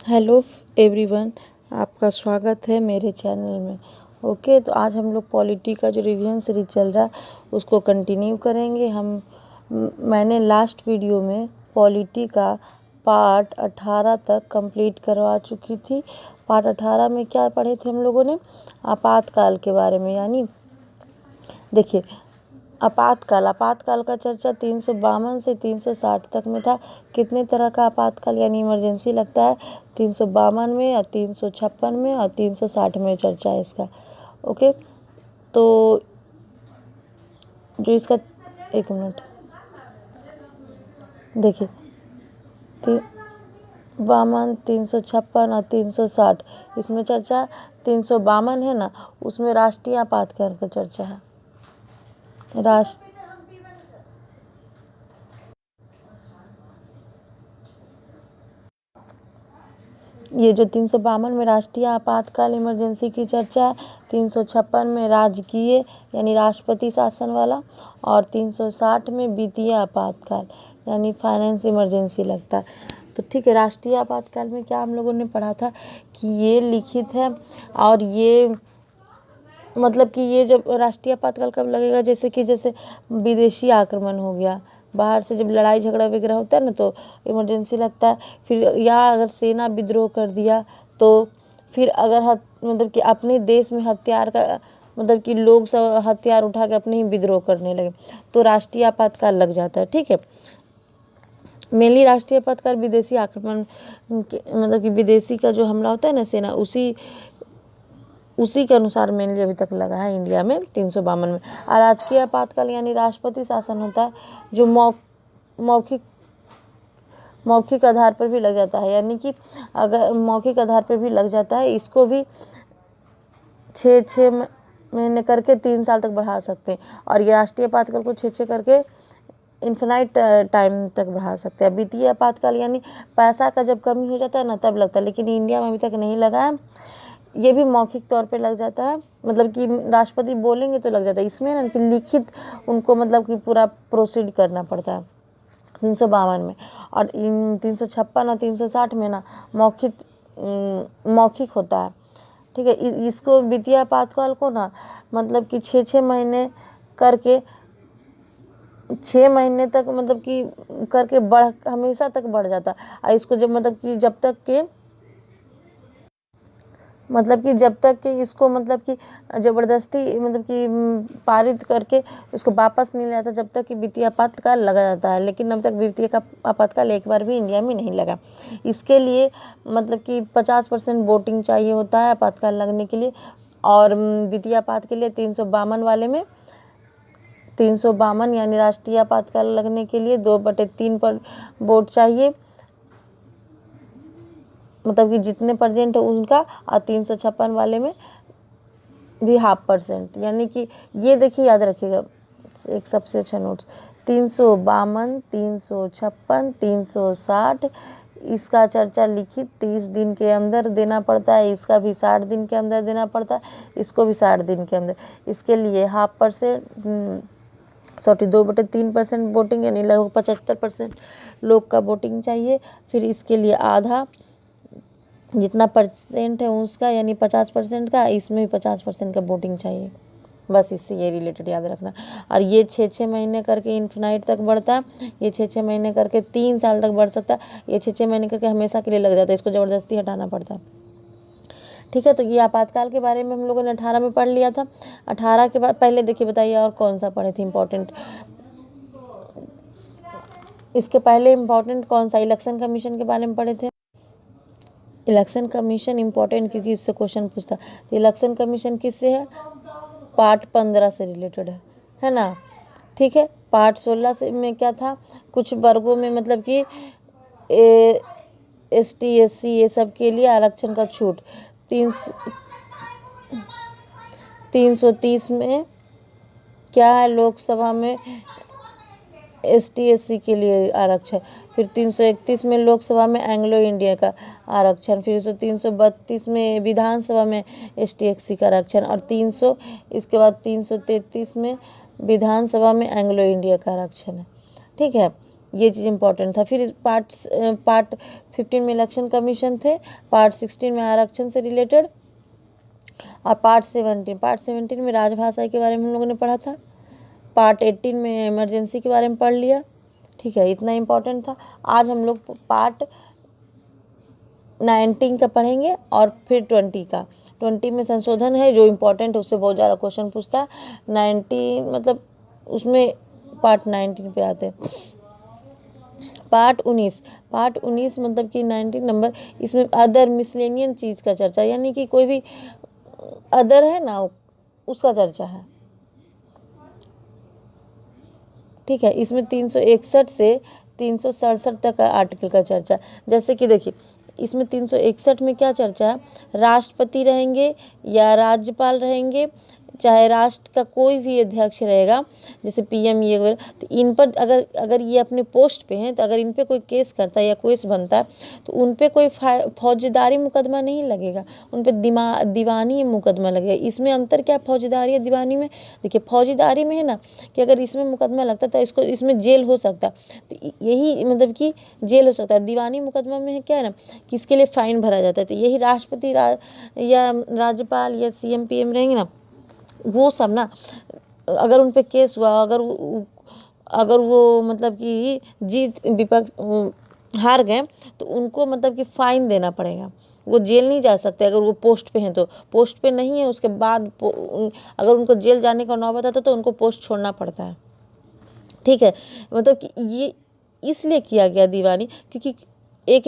Hello everyone, आपका स्वागत है मेरे चैनल में। ओके, तो आज हम लोग पॉलिटी का जो रिवीजन सीरीज चल रहा है उसको कंटिन्यू करेंगे। मैंने लास्ट वीडियो में पॉलिटी का पार्ट 18 तक कंप्लीट करवा चुकी थी। पार्ट 18 में क्या पढ़े थे हम लोगों ने? आपातकाल के बारे में। यानी देखिए, आपातकाल का चर्चा 352 से 360 तक में था। कितने तरह का आपातकाल यानी इमरजेंसी लगता है? 352 में और 356 में और 360 में चर्चा है इसका। ओके, तो जो इसका एक मिनट देखिए, 352, 356 और 360 इसमें चर्चा। 352 है ना, उसमें राष्ट्रीय आपातकाल का चर्चा है। ये जो 352 में राष्ट्रीय आपातकाल इमरजेंसी की चर्चा है, 356 में राजकीय यानी राष्ट्रपति शासन वाला, और 360 में वित्तीय आपातकाल यानी फाइनेंस इमरजेंसी लगता है। तो ठीक है, राष्ट्रीय आपातकाल में क्या हम लोगों ने पढ़ा था कि ये लिखित है, और ये मतलब कि ये जब राष्ट्रीय आपातकाल कब लगेगा, जैसे विदेशी आक्रमण हो गया, बाहर से जब लड़ाई झगड़ा वगैरह होता है ना, तो इमरजेंसी लगता है। फिर या अगर सेना विद्रोह कर दिया, तो फिर अगर मतलब कि अपने देश में हथियार का मतलब कि लोग सब हथियार उठा के अपने ही विद्रोह करने लगे, तो राष्ट्रीय आपातकाल लग जाता है। ठीक है, मेनली राष्ट्रीय आपातकाल विदेशी आक्रमण मतलब कि विदेशी का जो हमला होता है ना, सेना उसी के अनुसार मेनली अभी तक लगा है इंडिया में 352 में। और राजकीय आपातकाल यानी राष्ट्रपति शासन होता है, जो मौखिक आधार पर भी लग जाता है। यानी कि अगर मौखिक आधार पर भी लग जाता है, इसको भी 6 महीने करके 3 साल तक बढ़ा सकते हैं। और ये राष्ट्रीय आपातकाल को 6 करके इन्फिनाइट टाइम तक बढ़ा सकते हैं। वित्तीय आपातकाल यानी पैसा का जब कमी हो जाता है ना, तब लगता है, लेकिन इंडिया में अभी तक नहीं लगा है। ये भी मौखिक तौर पे लग जाता है, मतलब कि राष्ट्रपति बोलेंगे तो लग जाता है। इसमें ना कि लिखित उनको मतलब कि पूरा प्रोसीड करना पड़ता है 352 में। और इन 356 और 360 में ना मौखिक होता है। ठीक है, इसको वित्तीय आपातकाल को ना मतलब कि 6 महीने करके 6 महीने तक मतलब कि करके हमेशा तक बढ़ जाता है। और इसको जब जब तक कि इसको मतलब कि ज़बरदस्ती मतलब कि पारित करके इसको वापस नहीं लाता, जब तक कि वित्तीय आपातकाल लगा जाता है। लेकिन अब तक वित्तीय का आपातकाल एक बार भी इंडिया में नहीं लगा। इसके लिए मतलब कि 50% वोटिंग चाहिए होता है आपातकाल लगने के लिए। और वित्तीय आपात के लिए 352 वाले में 352 यानी राष्ट्रीय आपातकाल लगने के लिए 2/3 पर वोट चाहिए, मतलब कि जितने परसेंट है उनका। और 356 वाले में भी 0.5%। यानी कि ये देखिए, याद रखिएगा एक सबसे अच्छा नोट्स, 352, 356, 360 इसका चर्चा लिखित 30 दिन के अंदर देना पड़ता है। इसका भी 60 दिन के अंदर देना पड़ता है, इसको भी 60 दिन के अंदर। इसके लिए 2/3% वोटिंग यानी लगभग 75% लोग का वोटिंग चाहिए। फिर इसके लिए आधा जितना परसेंट है उसका यानी 50% का, इसमें भी 50% का वोटिंग चाहिए। बस इससे ये रिलेटेड याद रखना। और ये 6 महीने करके इन्फिनाइट तक बढ़ता है। ये 6 महीने करके 3 साल तक बढ़ सकता है। ये 6 महीने करके हमेशा के लिए लग जाता है, इसको ज़बरदस्ती हटाना पड़ता है। ठीक है, तो ये आपातकाल के बारे में हम लोगों ने 18 में पढ़ लिया था। 18 के बाद पहले देखिए, बताइए और कौन सा पढ़े थे इम्पोर्टेंट? इसके पहले इम्पोर्टेंट कौन सा? इलेक्शन कमीशन के बारे में पढ़े थे। इलेक्शन कमीशन इम्पोर्टेंट क्योंकि इससे क्वेश्चन पूछता है। तो इलेक्शन कमीशन किससे है? पार्ट 15 से रिलेटेड है ना। ठीक है, पार्ट 16 से में क्या था? कुछ वर्गों में मतलब कि ST SC ये सब के लिए आरक्षण का छूट। 330 में क्या है? लोकसभा में ST SC के लिए आरक्षण। फिर 331 में लोकसभा में एंग्लो इंडिया का आरक्षण। फिर 332 में विधानसभा में ST SC का आरक्षण। और इसके बाद 333 में विधानसभा में एंग्लो इंडिया का आरक्षण है। ठीक है, ये चीज़ इंपॉर्टेंट था। फिर पार्ट 15 में इलेक्शन कमीशन थे, पार्ट 16 में आरक्षण से रिलेटेड, और पार्ट 17 में राजभाषा के बारे में हम लोगों ने पढ़ा था, पार्ट 18 में इमरजेंसी के बारे में पढ़ लिया। ठीक है, इतना इम्पोर्टेंट था। आज हम लोग पार्ट 19 का पढ़ेंगे और फिर 20 का। 20 में संशोधन है जो इम्पोर्टेंट है, उससे बहुत ज़्यादा क्वेश्चन पूछता है। 19 मतलब उसमें पार्ट 19 पे आते हैं। पार्ट 19 मतलब कि 19 नंबर, इसमें अदर मिसलेनियन चीज़ का चर्चा, यानी कि कोई भी अदर है ना उसका चर्चा है। ठीक है, इसमें 361 से 367 तक का आर्टिकल का चर्चा। जैसे कि देखिए, इसमें 361 में क्या चर्चा है, राष्ट्रपति रहेंगे या राज्यपाल रहेंगे, चाहे राष्ट्र का कोई भी अध्यक्ष रहेगा, जैसे पीएम ये वगैरह, तो इन पर अगर ये अपने पोस्ट पे हैं, तो अगर इन पे कोई केस करता है या केस बनता है, तो उन पे कोई फौजदारी मुकदमा नहीं लगेगा, उन पे दीवानी मुकदमा लगेगा। इसमें अंतर क्या है फौजदारी या दीवानी में? देखिए, फौजदारी में है ना कि अगर इसमें मुकदमा लगता है तो इसमें जेल हो सकता है, तो यही मतलब कि जेल हो सकता है। दीवानी मुकदमा में है क्या है ना कि इसके लिए फाइन भरा जाता है। तो यही राष्ट्रपति या राज्यपाल या सीएम पीएम रहेंगे ना, वो सब ना अगर उन पे केस हुआ, अगर वो मतलब कि विपक्ष हार गए, तो उनको मतलब कि फाइन देना पड़ेगा, वो जेल नहीं जा सकते। अगर वो पोस्ट पे हैं, तो पोस्ट पे नहीं है उसके बाद अगर उनको जेल जाने का नौबत आता तो उनको पोस्ट छोड़ना पड़ता है। ठीक है, मतलब कि ये इसलिए किया गया दीवानी, क्योंकि एक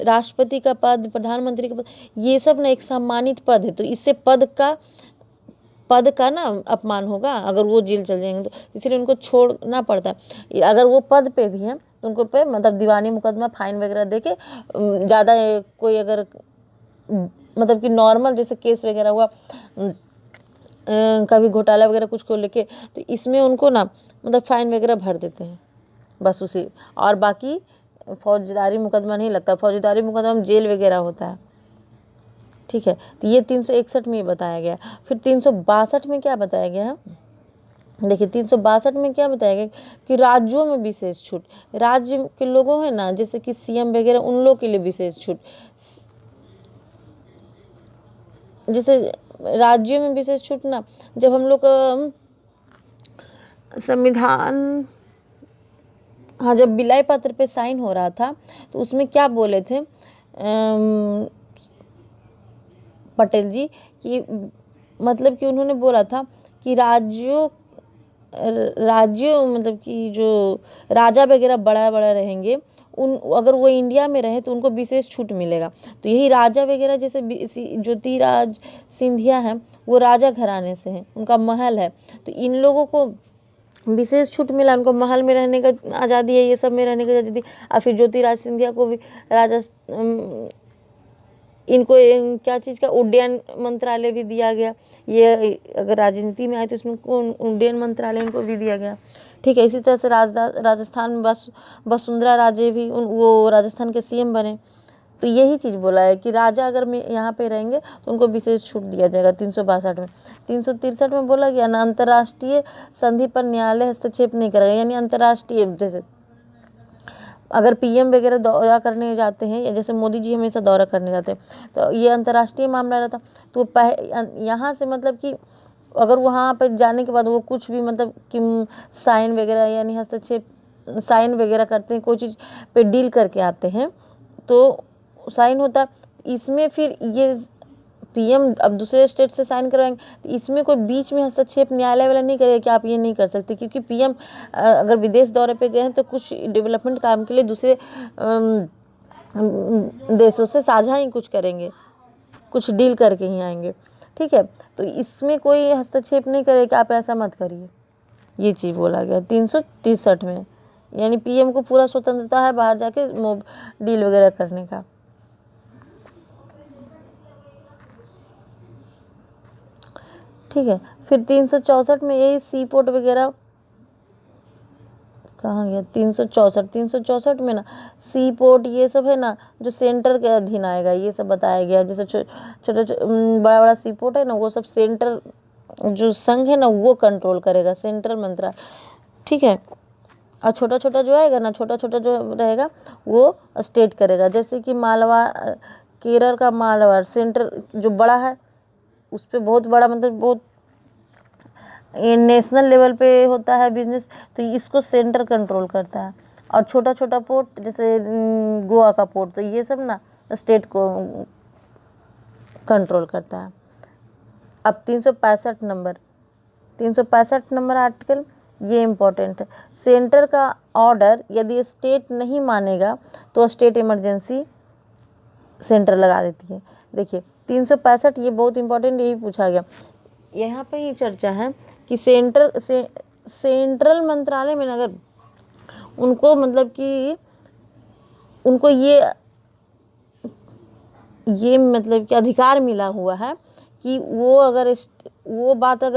राष्ट्रपति का पद, प्रधानमंत्री का पद, ये सब ना एक सम्मानित पद है, तो इससे पद का ना अपमान होगा अगर वो जेल चल जाएंगे, तो इसलिए उनको छोड़ना पड़ता है। अगर वो पद पे भी हैं तो उनको पे मतलब दीवानी मुकदमा फाइन वगैरह देके ज़्यादा कोई अगर मतलब कि नॉर्मल जैसे केस वगैरह हुआ, कभी घोटाला वगैरह कुछ को लेके, तो इसमें उनको ना मतलब फाइन वगैरह भर देते हैं बस उसी, और बाकी फौजदारी मुकदमा नहीं लगता। फौजदारी मुकदमा में जेल वगैरह होता है। ठीक है, तो ये 361 में बताया गया। फिर 362 में क्या बताया गया है, देखिए 362 में क्या बताया गया कि राज्यों में विशेष छूट, राज्य के लोगों है ना जैसे कि सीएम वगैरह, उन लोगों के लिए विशेष छूट। जैसे राज्यों में विशेष छूट ना, जब हम लोग संविधान, हाँ, जब विलय पत्र पे साइन हो रहा था तो उसमें क्या बोले थे पटेल जी कि मतलब कि उन्होंने बोला था कि राज्यों मतलब कि जो राजा वगैरह बड़ा रहेंगे, उन अगर वो इंडिया में रहे तो उनको विशेष छूट मिलेगा। तो यही राजा वगैरह जैसे ज्योतिराज सिंधिया हैं, वो राजा घराने से हैं, उनका महल है, तो इन लोगों को विशेष छूट मिला, उनको महल में रहने का आज़ादी है, ये सब में रहने की आज़ादी। और फिर ज्योतिराज सिंधिया को भी इनको क्या चीज़ का उड्डयन मंत्रालय भी दिया गया। ये अगर राजनीति में आए तो इसमें उड्डयन मंत्रालय इनको भी दिया गया। ठीक है, इसी तरह से राजस्थान में वसुंधरा राजे भी वो राजस्थान के सीएम बने। तो यही चीज़ बोला है कि राजा अगर यहाँ पे रहेंगे तो उनको विशेष छूट दिया जाएगा 362 में। 363 में बोला गया ना, अंतर्राष्ट्रीय संधि पर न्यायालय हस्तक्षेप नहीं करेगा, यानी अंतर्राष्ट्रीय जैसे अगर पीएम वगैरह दौरा करने जाते हैं, या जैसे मोदी जी हमेशा दौरा करने जाते हैं, तो ये अंतर्राष्ट्रीय मामला रहता, तो यहाँ से मतलब कि अगर वहाँ पर जाने के बाद वो कुछ भी मतलब कि साइन वगैरह यानी हस्तक्षेप साइन वगैरह करते हैं, कोई चीज़ पे डील करके आते हैं तो साइन होता। इसमें फिर ये पीएम अब दूसरे स्टेट से साइन करवाएंगे, तो इसमें कोई बीच में हस्तक्षेप न्यायालय वाला नहीं करेगा कि आप ये नहीं कर सकते, क्योंकि पीएम अगर विदेश दौरे पे गए हैं तो कुछ डेवलपमेंट काम के लिए दूसरे देशों से साझा ही कुछ करेंगे, कुछ डील करके ही आएंगे। ठीक है, तो इसमें कोई हस्तक्षेप नहीं करेगा कि आप ऐसा मत करिए, ये चीज़ बोला गया 363 में। यानी पीएम को पूरा स्वतंत्रता है बाहर जाके डील वगैरह करने का। ठीक है, फिर 364 में यही सी पोर्ट वगैरह कहाँ गया, 364 में ना सी पोर्ट ये सब है ना जो सेंटर के अधीन आएगा, ये सब बताया गया। जैसे छोटा बड़ा सी पोर्ट है ना, वो सब सेंटर जो संघ है ना वो कंट्रोल करेगा, सेंट्रल मंत्रालय। ठीक है, और छोटा छोटा जो आएगा ना, छोटा छोटा जो रहेगा वो स्टेट करेगा। जैसे कि मालवा, केरल का मालवा सेंटर जो बड़ा है उस पर बहुत बड़ा, मतलब बहुत नेशनल लेवल पे होता है बिजनेस, तो इसको सेंटर कंट्रोल करता है। और छोटा छोटा पोर्ट जैसे गोवा का पोर्ट, तो ये सब ना स्टेट को कंट्रोल करता है। अब 365 नंबर आर्टिकल, ये इम्पोर्टेंट है। सेंटर का ऑर्डर यदि स्टेट नहीं मानेगा तो स्टेट इमरजेंसी सेंटर लगा देती है। देखिए 365 ये बहुत इम्पोर्टेंट, यही पूछा गया। यहाँ पे ही चर्चा है कि सेंट्रल मंत्रालय में अगर उनको मतलब कि उनको ये मतलब कि अधिकार मिला हुआ है कि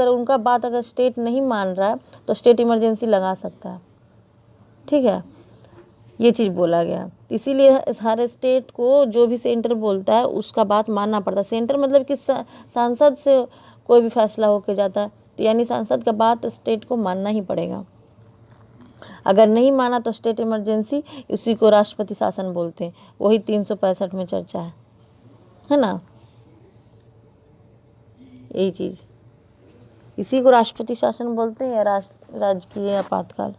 उनका बात अगर स्टेट नहीं मान रहा है तो स्टेट इमरजेंसी लगा सकता है। ठीक है, ये चीज़ बोला गया। इसीलिए हर स्टेट को जो भी सेंटर बोलता है उसका बात मानना पड़ता है। सेंटर मतलब कि सांसद से कोई भी फैसला होकर जाता है, तो यानी सांसद का बात स्टेट को मानना ही पड़ेगा। अगर नहीं माना तो स्टेट इमरजेंसी, इसी को राष्ट्रपति शासन बोलते हैं। वही 365 में चर्चा है ना, यही चीज़, इसी को राष्ट्रपति शासन बोलते हैं या राजकीय आपातकाल।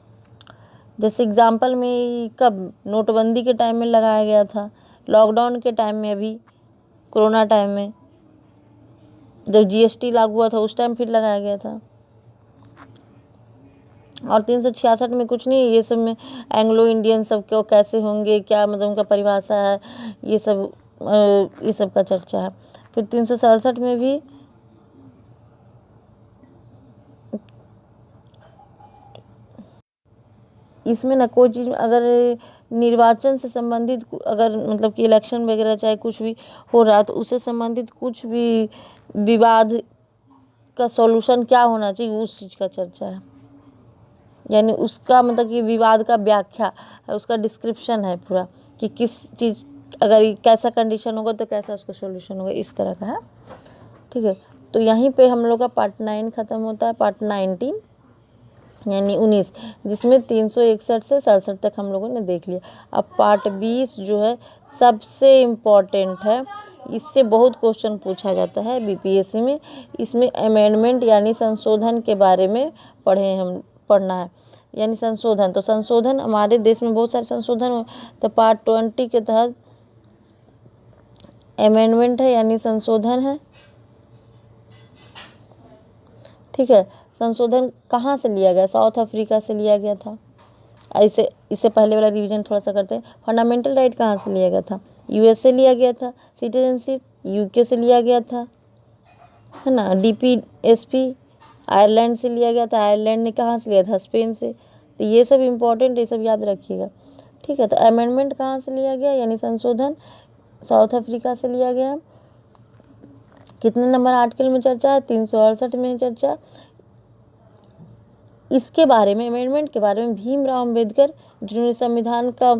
जैसे एग्जाम्पल में कब नोटबंदी के टाइम में लगाया गया था, लॉकडाउन के टाइम में, अभी कोरोना टाइम में जब जीएसटी लागू हुआ था उस टाइम फिर लगाया गया था। और 366 में कुछ नहीं, ये सब में एंग्लो इंडियन सब क्यों कैसे होंगे, क्या मतलब उनका परिभाषा है, ये सब का चर्चा है। फिर 367 में भी इसमें ना कोई चीज़ अगर निर्वाचन से संबंधित अगर मतलब कि इलेक्शन वगैरह चाहे कुछ भी हो रहा है तो उससे संबंधित कुछ भी विवाद का सॉल्यूशन क्या होना चाहिए उस चीज़ का चर्चा है। यानी उसका मतलब कि विवाद का व्याख्या है, उसका डिस्क्रिप्शन है पूरा कि किस चीज़ अगर कैसा कंडीशन होगा तो कैसा उसका सॉल्यूशन होगा, इस तरह का है। ठीक है, तो यहीं पे हम लोग का पार्ट 9 ख़त्म होता है। पार्ट 19 यानी 19, जिसमें 361 से 67 तक हम लोगों ने देख लिया। अब पार्ट 20 जो है सबसे इम्पॉर्टेंट है, इससे बहुत क्वेश्चन पूछा जाता है बीपीएससी में। इसमें अमेंडमेंट यानी संशोधन के बारे में पढ़ना है, यानी संशोधन। तो संशोधन हमारे देश में बहुत सारे संशोधन हुए, तो पार्ट 20 के तहत अमेंडमेंट है यानी संशोधन है। ठीक है, संशोधन कहाँ से लिया गया? साउथ अफ्रीका से लिया गया था। इससे पहले वाला रिवीजन थोड़ा सा करते हैं। फंडामेंटल राइट कहाँ से लिया गया था? यूएस से लिया गया था। सिटीजनशिप यूके से लिया गया था, है ना। डीपीएसपी आयरलैंड से लिया गया था। आयरलैंड ने कहाँ से लिया था? स्पेन से। तो ये सब इम्पोर्टेंट, ये सब याद रखिएगा। ठीक है, तो अमेंडमेंट कहाँ से लिया गया यानी संशोधन? साउथ अफ्रीका से लिया गया। कितने नंबर आर्टिकल में चर्चा है? 368 में चर्चा। इसके बारे में, अमेंडमेंट के बारे में भीमराव अम्बेडकर, जिन्होंने संविधान का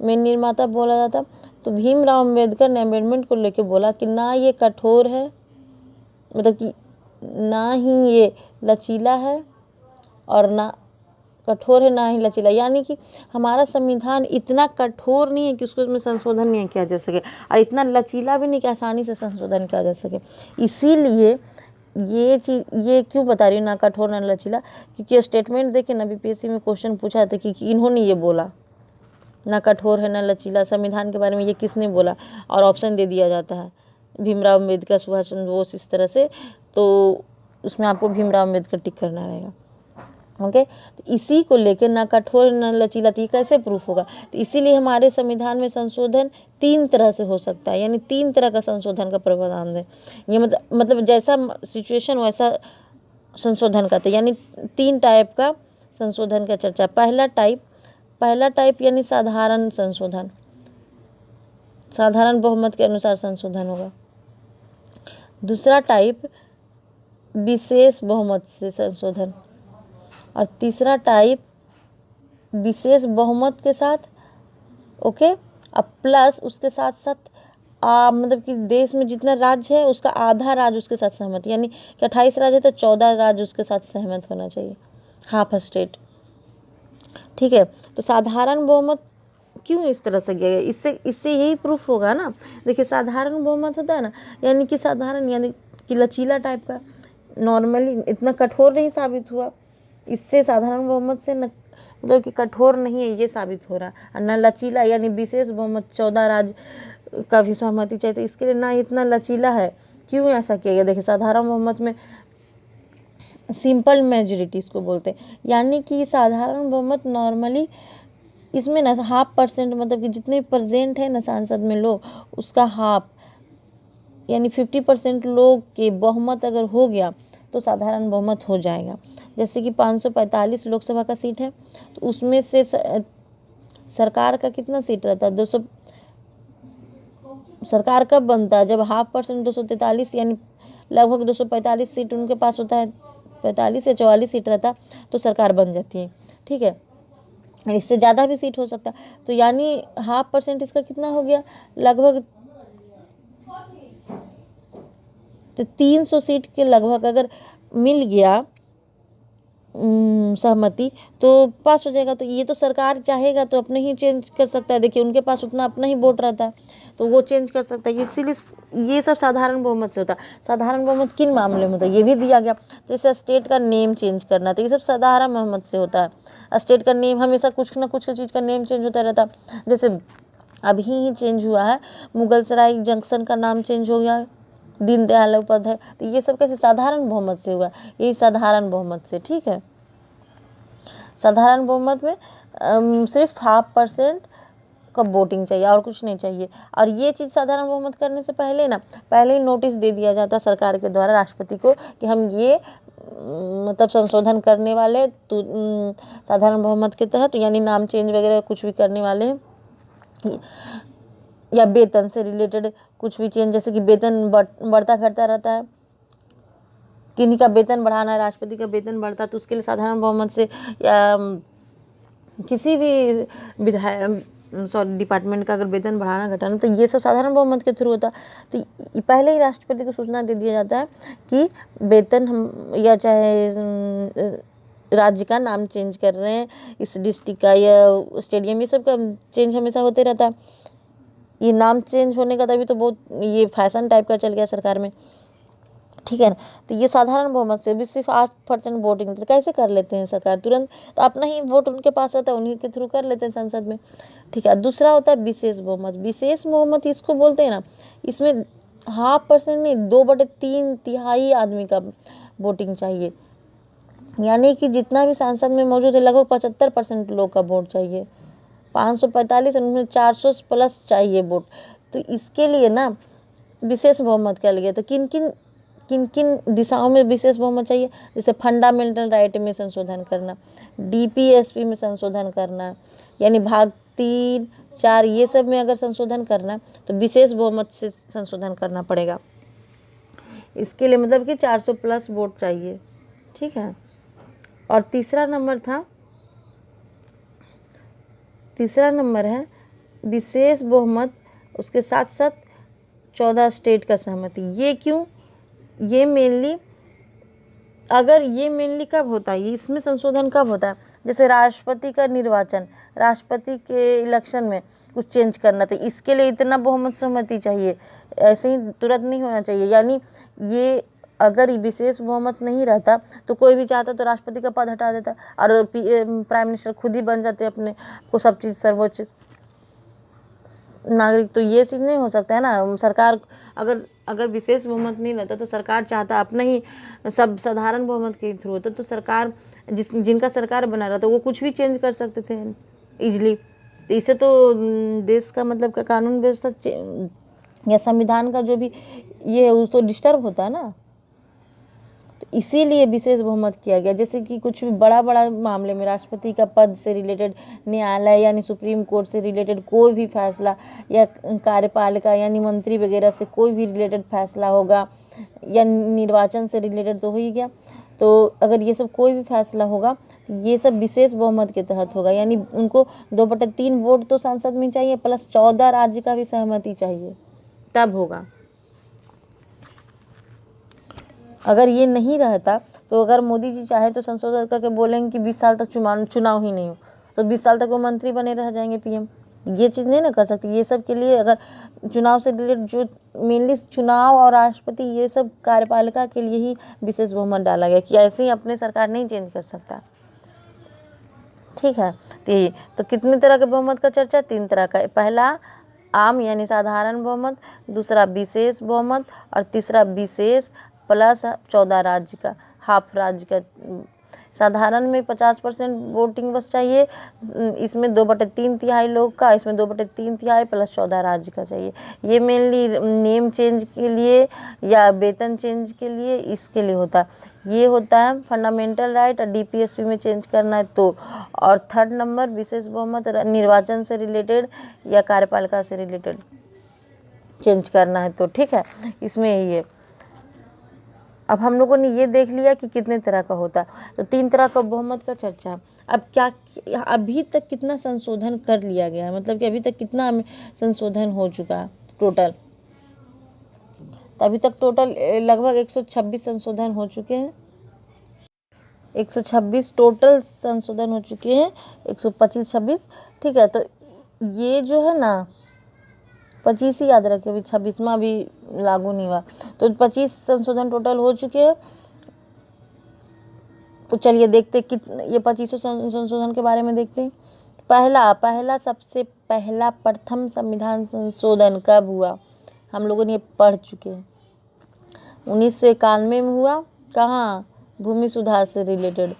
मेन निर्माता बोला जाता, तो भीमराव अम्बेडकर ने अमेंडमेंट को लेकर बोला कि ना ये कठोर है, मतलब कि ना ही ये लचीला है और ना कठोर है ना ही लचीला, यानी कि हमारा संविधान इतना कठोर नहीं है कि उसको उसमें संशोधन नहीं किया जा सके, और इतना लचीला भी नहीं कि आसानी से संशोधन किया जा सके। इसीलिए ये चीज़, ये क्यों बता रही हूँ ना कठोर ना लचीला, क्योंकि स्टेटमेंट देखे ना बीपीएससी में क्वेश्चन पूछा था कि इन्होंने ये बोला ना कठोर है ना लचीला, संविधान के बारे में ये किसने बोला, और ऑप्शन दे दिया जाता है भीमराव अम्बेडकर, सुभाष चंद्र बोस, इस तरह से। तो उसमें आपको भीमराव अम्बेडकर टिक करना रहेगा। ओके, तो इसी को लेकर ना कठोर ना लचीला, तो ये कैसे प्रूफ होगा? तो इसीलिए हमारे संविधान में संशोधन 3 तरह से हो सकता है, यानी 3 तरह का संशोधन का प्रावधान है। ये मतलब जैसा सिचुएशन वैसा संशोधन करते, यानी 3 टाइप का संशोधन का चर्चा। पहला टाइप यानी साधारण संशोधन, साधारण बहुमत के अनुसार संशोधन होगा। दूसरा टाइप विशेष बहुमत से संशोधन, और तीसरा टाइप विशेष बहुमत के साथ, ओके, अब प्लस उसके साथ साथ मतलब कि देश में जितना राज्य है उसका आधा राज्य उसके साथ सहमत, यानी कि 28 राज्य है तो 14 राज्य उसके साथ सहमत होना चाहिए, हाफ स्टेट। ठीक है। तो साधारण बहुमत क्यों इस तरह से किया गया, इससे इससे यही प्रूफ होगा ना। देखिए साधारण बहुमत होता है ना, यानी कि साधारण यानी कि लचीला टाइप का, नॉर्मली इतना कठोर नहीं साबित हुआ। इससे साधारण बहुमत से न मतलब कि कठोर नहीं है ये साबित हो रहा है, और न लचीला यानी विशेष बहुमत 14 राज्य का भी सहमति चाहिए, तो इसके लिए ना इतना लचीला है। क्यों ऐसा किया गया, देखिए साधारण बहुमत में सिंपल मेजोरिटी इसको बोलते हैं, यानी कि साधारण बहुमत नॉर्मली इसमें ना 0.5% मतलब कि जितने प्रेजेंट है ना सांसद में लोग, उसका हाफ यानी 50% लोग के बहुमत अगर हो गया तो साधारण बहुमत हो जाएगा। जैसे कि 545 लोकसभा का सीट है, तो उसमें से सरकार का कितना सीट रहता है, 200। सरकार कब बनता है, जब 0.5% 243 यानी लगभग 245 सीट उनके पास होता है, 45 या 44 सीट रहता तो सरकार बन जाती है। ठीक है, इससे ज़्यादा भी सीट हो सकता है, तो यानी 0.5% इसका कितना हो गया, लगभग 300 सीट के लगभग अगर मिल गया सहमति तो पास हो जाएगा। तो ये तो सरकार चाहेगा तो अपने ही चेंज कर सकता है, देखिए उनके पास उतना अपना ही वोट रहता है तो वो चेंज कर सकता है, इसीलिए ये सब साधारण बहुमत से होता है। साधारण बहुमत किन मामले में होता है ये भी दिया गया, जैसे स्टेट का नेम चेंज करना, तो ये सब साधारण बहुमत से होता है। स्टेट का नेम हमेशा कुछ ना कुछ चीज़ का नेम चेंज होता रहता है, जैसे अभी ही चेंज हुआ है, मुगलसराय जंक्शन का नाम चेंज हो गया है, दीनदयाल उपाध्याय, तो ये सब कैसे साधारण बहुमत से हुआ, यही साधारण बहुमत से। ठीक है, साधारण बहुमत में सिर्फ 0.5% का वोटिंग चाहिए और कुछ नहीं चाहिए। और ये चीज़ साधारण बहुमत करने से पहले ना, पहले ही नोटिस दे दिया जाता सरकार के द्वारा राष्ट्रपति को कि हम ये मतलब संशोधन करने वाले तो साधारण बहुमत के तहत, यानी नाम चेंज वगैरह कुछ भी करने वाले हैं, या वेतन से रिलेटेड कुछ भी चेंज, जैसे कि वेतन बढ़ता घटता रहता है, किन्हीं का वेतन बढ़ाना है, राष्ट्रपति का वेतन बढ़ता है तो उसके लिए साधारण बहुमत से, या किसी भी डिपार्टमेंट का अगर वेतन बढ़ाना घटाना, तो ये सब साधारण बहुमत के थ्रू होता है। तो पहले ही राष्ट्रपति को सूचना दे दिया जाता है कि वेतन हम या चाहे राज्य का नाम चेंज कर रहे हैं, इस डिस्ट्रिक्ट का या स्टेडियम, ये सब का चेंज हमेशा होते रहता है। ये नाम चेंज होने का तभी तो बहुत ये फैशन टाइप का चल गया सरकार में। ठीक है ना, तो ये साधारण बहुमत से भी सिर्फ 8% वोटिंग, तो कैसे कर लेते हैं सरकार तुरंत, तो अपना ही वोट उनके पास रहता है, उन्हीं के थ्रू कर लेते हैं संसद में। ठीक है, दूसरा होता है विशेष बहुमत। विशेष बहुमत इसको बोलते हैं ना, इसमें 0.5% नहीं, 2/3 तिहाई आदमी का वोटिंग चाहिए, यानी कि जितना भी सांसद में मौजूद है लगभग 75% लोग का वोट चाहिए। 545 उनमें 400 प्लस चाहिए वोट, तो इसके लिए ना विशेष बहुमत किया गया। तो किन किन दिशाओं में विशेष बहुमत चाहिए, जैसे फंडामेंटल राइट में संशोधन करना, डीपीएसपी में संशोधन करना, यानी भाग 3, 4 ये सब में अगर संशोधन करना तो विशेष बहुमत से संशोधन करना पड़ेगा। इसके लिए मतलब कि 400 प्लस वोट चाहिए। ठीक है, और तीसरा नंबर है विशेष बहुमत, उसके साथ साथ 14 स्टेट का सहमति। ये क्यों, ये मेनली कब होता है, इसमें संशोधन कब होता है, जैसे राष्ट्रपति का निर्वाचन, राष्ट्रपति के इलेक्शन में कुछ चेंज करना, तो इसके लिए इतना बहुमत सहमति चाहिए, ऐसे ही तुरंत नहीं होना चाहिए। यानी ये अगर विशेष बहुमत नहीं रहता तो कोई भी चाहता तो राष्ट्रपति का पद हटा देता और प्राइम मिनिस्टर खुद ही बन जाते अपने को सब चीज़ सर्वोच्च नागरिक। तो ये चीज़ नहीं हो सकता है ना, सरकार अगर विशेष बहुमत नहीं रहता तो सरकार चाहता अपना ही सब साधारण बहुमत के थ्रू होता, तो सरकार जिनका सरकार बना रहा था वो कुछ भी चेंज कर सकते थे इजली। तो इससे तो देश का मतलब का कानून व्यवस्था या संविधान का जो भी ये है उस तो डिस्टर्ब होता है ना, तो इसीलिए विशेष बहुमत किया गया। जैसे कि कुछ भी बड़ा मामले में राष्ट्रपति का पद से रिलेटेड, न्यायालय यानी सुप्रीम कोर्ट से रिलेटेड कोई भी फैसला, या कार्यपालिका यानी मंत्री वगैरह से कोई भी रिलेटेड फैसला होगा, या निर्वाचन से रिलेटेड तो हो ही गया, तो अगर ये सब कोई भी फैसला होगा ये सब विशेष बहुमत के तहत होगा, यानी उनको 2/3 वोट तो सांसद में चाहिए प्लस 14 राज्य का भी सहमति चाहिए, तब होगा। अगर ये नहीं रहता तो अगर मोदी जी चाहे तो संशोधन करके बोलेंगे कि 20 साल तक चुनाव ही नहीं हो, तो 20 साल तक वो मंत्री बने रह जाएंगे पीएम। ये चीज़ नहीं ना कर सकती। ये सब के लिए अगर चुनाव से रिलेटेड जो मेनली चुनाव और राष्ट्रपति ये सब कार्यपालिका के लिए ही विशेष बहुमत डाला गया कि ऐसे ही अपने सरकार नहीं चेंज कर सकता। ठीक है, तो कितने तरह के बहुमत का चर्चा? 3 तरह का। पहला आम यानी साधारण बहुमत, दूसरा विशेष बहुमत और तीसरा विशेष प्लस 14 राज्य का, हाफ राज्य का। साधारण में 50% वोटिंग बस चाहिए, इसमें 2/3 लोग का, इसमें 2/3 प्लस 14 राज्य का चाहिए। ये मेनली नेम चेंज के लिए या वेतन चेंज के लिए, इसके लिए होता है। ये होता है फंडामेंटल राइट और डीपीएसपी में चेंज करना है तो। और 3rd नंबर विशेष बहुमत निर्वाचन से रिलेटेड या कार्यपालिका से रिलेटेड चेंज करना है तो। ठीक है, इसमें यही है। अब हम लोगों ने ये देख लिया कि कितने तरह का होता है। तो 3 तरह का बहुमत का चर्चा। अब क्या अभी तक कितना संशोधन कर लिया गया है, मतलब कि अभी तक कितना संशोधन हो चुका है टोटल? तो अभी तक टोटल लगभग 126 संशोधन हो चुके हैं। 126 टोटल संशोधन हो चुके हैं, 125-26। ठीक है, तो ये जो है ना 25 ही याद रखे, अभी 26वां भी लागू नहीं हुआ। तो 25 संशोधन टोटल हो चुके हैं। तो चलिए देखते ये 25 संशोधन के बारे में देखते हैं। पहला सबसे पहला प्रथम संविधान संशोधन कब हुआ? हम लोगों ने ये पढ़ चुके हैं। 1991 में हुआ। कहाँ? भूमि सुधार से रिलेटेड।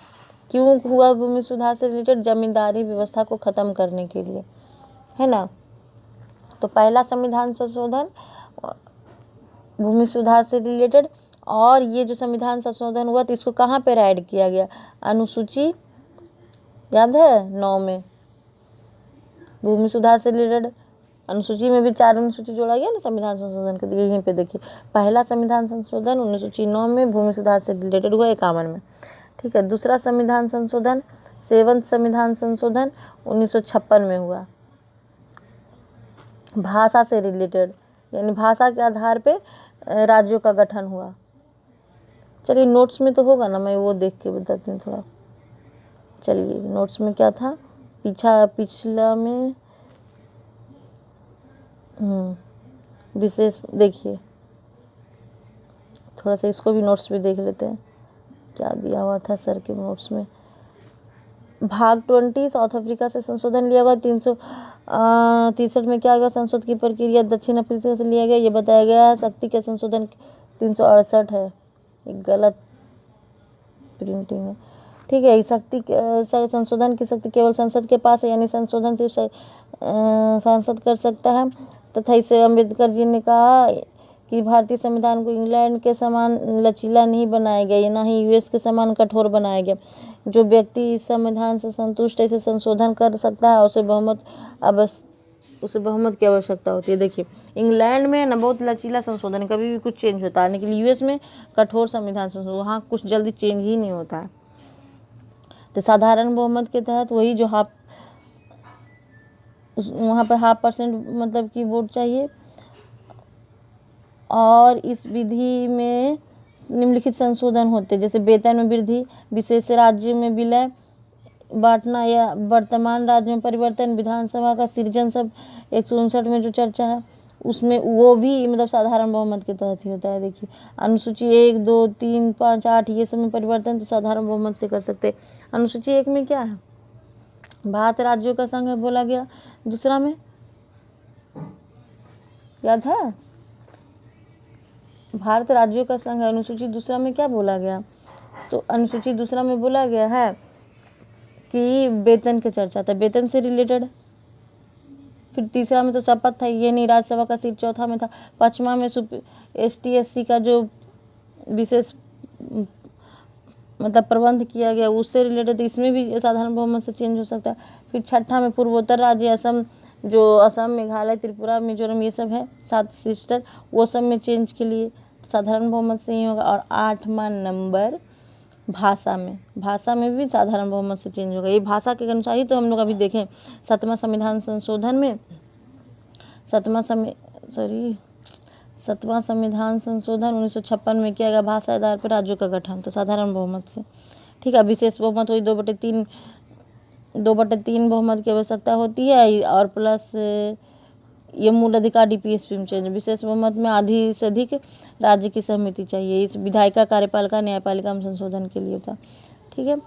क्यों हुआ भूमि सुधार से रिलेटेड? जमींदारी व्यवस्था को ख़त्म करने के लिए, है ना। तो पहला संविधान संशोधन भूमि सुधार से रिलेटेड। और ये जो संविधान संशोधन हुआ तो इसको कहाँ पर ऐड किया गया? अनुसूची याद है 9 में, भूमि सुधार से रिलेटेड अनुसूची में भी 4 अनुसूची जोड़ा गया ना संविधान संशोधन के। यहीं पे देखिए, पहला संविधान संशोधन अनुसूची 9 में भूमि सुधार से रिलेटेड हुआ 51 में। ठीक है, दूसरा संविधान संशोधन 7वां संविधान संशोधन 1956 में हुआ, भाषा से रिलेटेड, यानी भाषा के आधार पे राज्यों का गठन हुआ। चलिए नोट्स में तो होगा ना, मैं वो देख के बताती हूँ थोड़ा। चलिए नोट्स में क्या था, पिछला में विशेष देखिए, थोड़ा सा इसको भी नोट्स भी देख लेते हैं क्या दिया हुआ था सर के नोट्स में। भाग 20 साउथ अफ्रीका से संशोधन लिया गया। 363 में क्या गया? संसद की प्रक्रिया दक्षिण अफ्रीका से लिया गया, ये बताया गया है। शक्ति के संशोधन 368 है, एक गलत प्रिंटिंग है। ठीक है, शक्ति संशोधन की शक्ति केवल संसद के पास है, यानी संशोधन सिर्फ सांसद कर सकता है। तथा इसे अम्बेडकर जी ने कहा कि भारतीय संविधान को इंग्लैंड के समान लचीला नहीं बनाया गया, ना ही यूएस के समान कठोर बनाया गया। जो व्यक्ति इस संविधान से संतुष्ट है इसे संशोधन कर सकता है, उसे बहुमत की आवश्यकता होती है। देखिए इंग्लैंड में ना बहुत लचीला संशोधन, कभी भी कुछ चेंज होता है, लेकिन यूएस में कठोर संविधान संशोधन, वहाँ कुछ जल्दी चेंज ही नहीं होता है। तो साधारण बहुमत के तहत वही जो वहाँ पर 0.5% मतलब की वोट चाहिए। और इस विधि में निम्नलिखित संशोधन होते, जैसे वेतन में वृद्धि, विशेष राज्य में विलय, बांटना या वर्तमान राज्य में परिवर्तन, विधानसभा का सृजन, सब 159 में जो चर्चा है उसमें वो भी मतलब साधारण बहुमत के तहत ही होता है। देखिए अनुसूची 1, 2, 3, 5, 8 ये सब में परिवर्तन तो साधारण बहुमत से कर सकते। अनुसूची 1 में क्या है? भारत राज्यों का संघ है बोला गया। दूसरा में याद है, भारत राज्यों का संघ है। अनुसूची दूसरा में क्या बोला गया? तो अनुसूची दूसरा में बोला गया है कि वेतन की चर्चा था, वेतन से रिलेटेड। फिर तीसरा में तो शपथ था, ये नहीं, राज्यसभा का सीट। चौथा में था, 5वां में ST/SC का जो विशेष मतलब प्रबंध किया गया उससे रिलेटेड, इसमें भी साधारण बहुमत से चेंज हो सकता है। फिर 6ठा में पूर्वोत्तर राज्य असम, जो असम, मेघालय, त्रिपुरा, मिजोरम ये सब है 7 सिस्टर, वो सब में चेंज के लिए साधारण बहुमत से ही होगा। और 8वां नंबर भाषा में भी साधारण बहुमत से चेंज होगा। ये भाषा के अनुसार ही तो हम लोग अभी देखें 7वां संविधान संशोधन में 7वां संविधान संशोधन 1956 में किया गया, भाषा आधार पर राज्यों का गठन, तो साधारण बहुमत से। ठीक है, विशेष बहुमत हुई 2/3 2/3 बहुमत की आवश्यकता होती है और प्लस ये मूल अधिकार डीपीएसपी में चाहिए। विशेष बहुमत में आधी से अधिक राज्य की सहमति चाहिए। इस विधायिका कार्यपालिका न्यायपालिका में संशोधन के लिए था। ठीक है,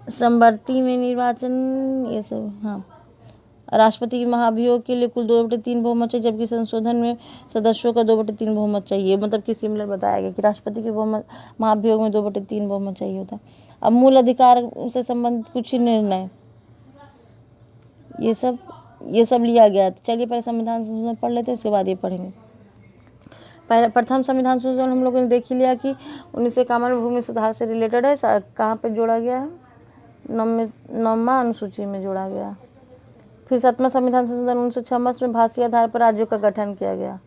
समवर्ती में निर्वाचन ये सब। हाँ, राष्ट्रपति के महाभियोग के लिए कुल 2/3 बहुमत चाहिए, जबकि संशोधन में सदस्यों का 2/3 बहुमत चाहिए। मतलब कि सिमिलर बताया गया कि राष्ट्रपति के बहुमत महाभियोग में 2/3 बहुमत चाहिए होता। अब मूल अधिकार से संबंधित कुछ निर्णय ये सब लिया गया। चलिए पहले संविधान संशोधन पढ़ लेते हैं, उसके बाद ये पढ़ेंगे। पहले प्रथम संविधान संशोधन हम लोगों ने देख ही लिया कि 1951 में भूमि सुधार से रिलेटेड है। कहाँ पे जोड़ा गया है? 9वां अनुसूची में जोड़ा गया। फिर 7वां संविधान संशोधन 1956 में भाषा आधार पर राज्यों का गठन किया गया।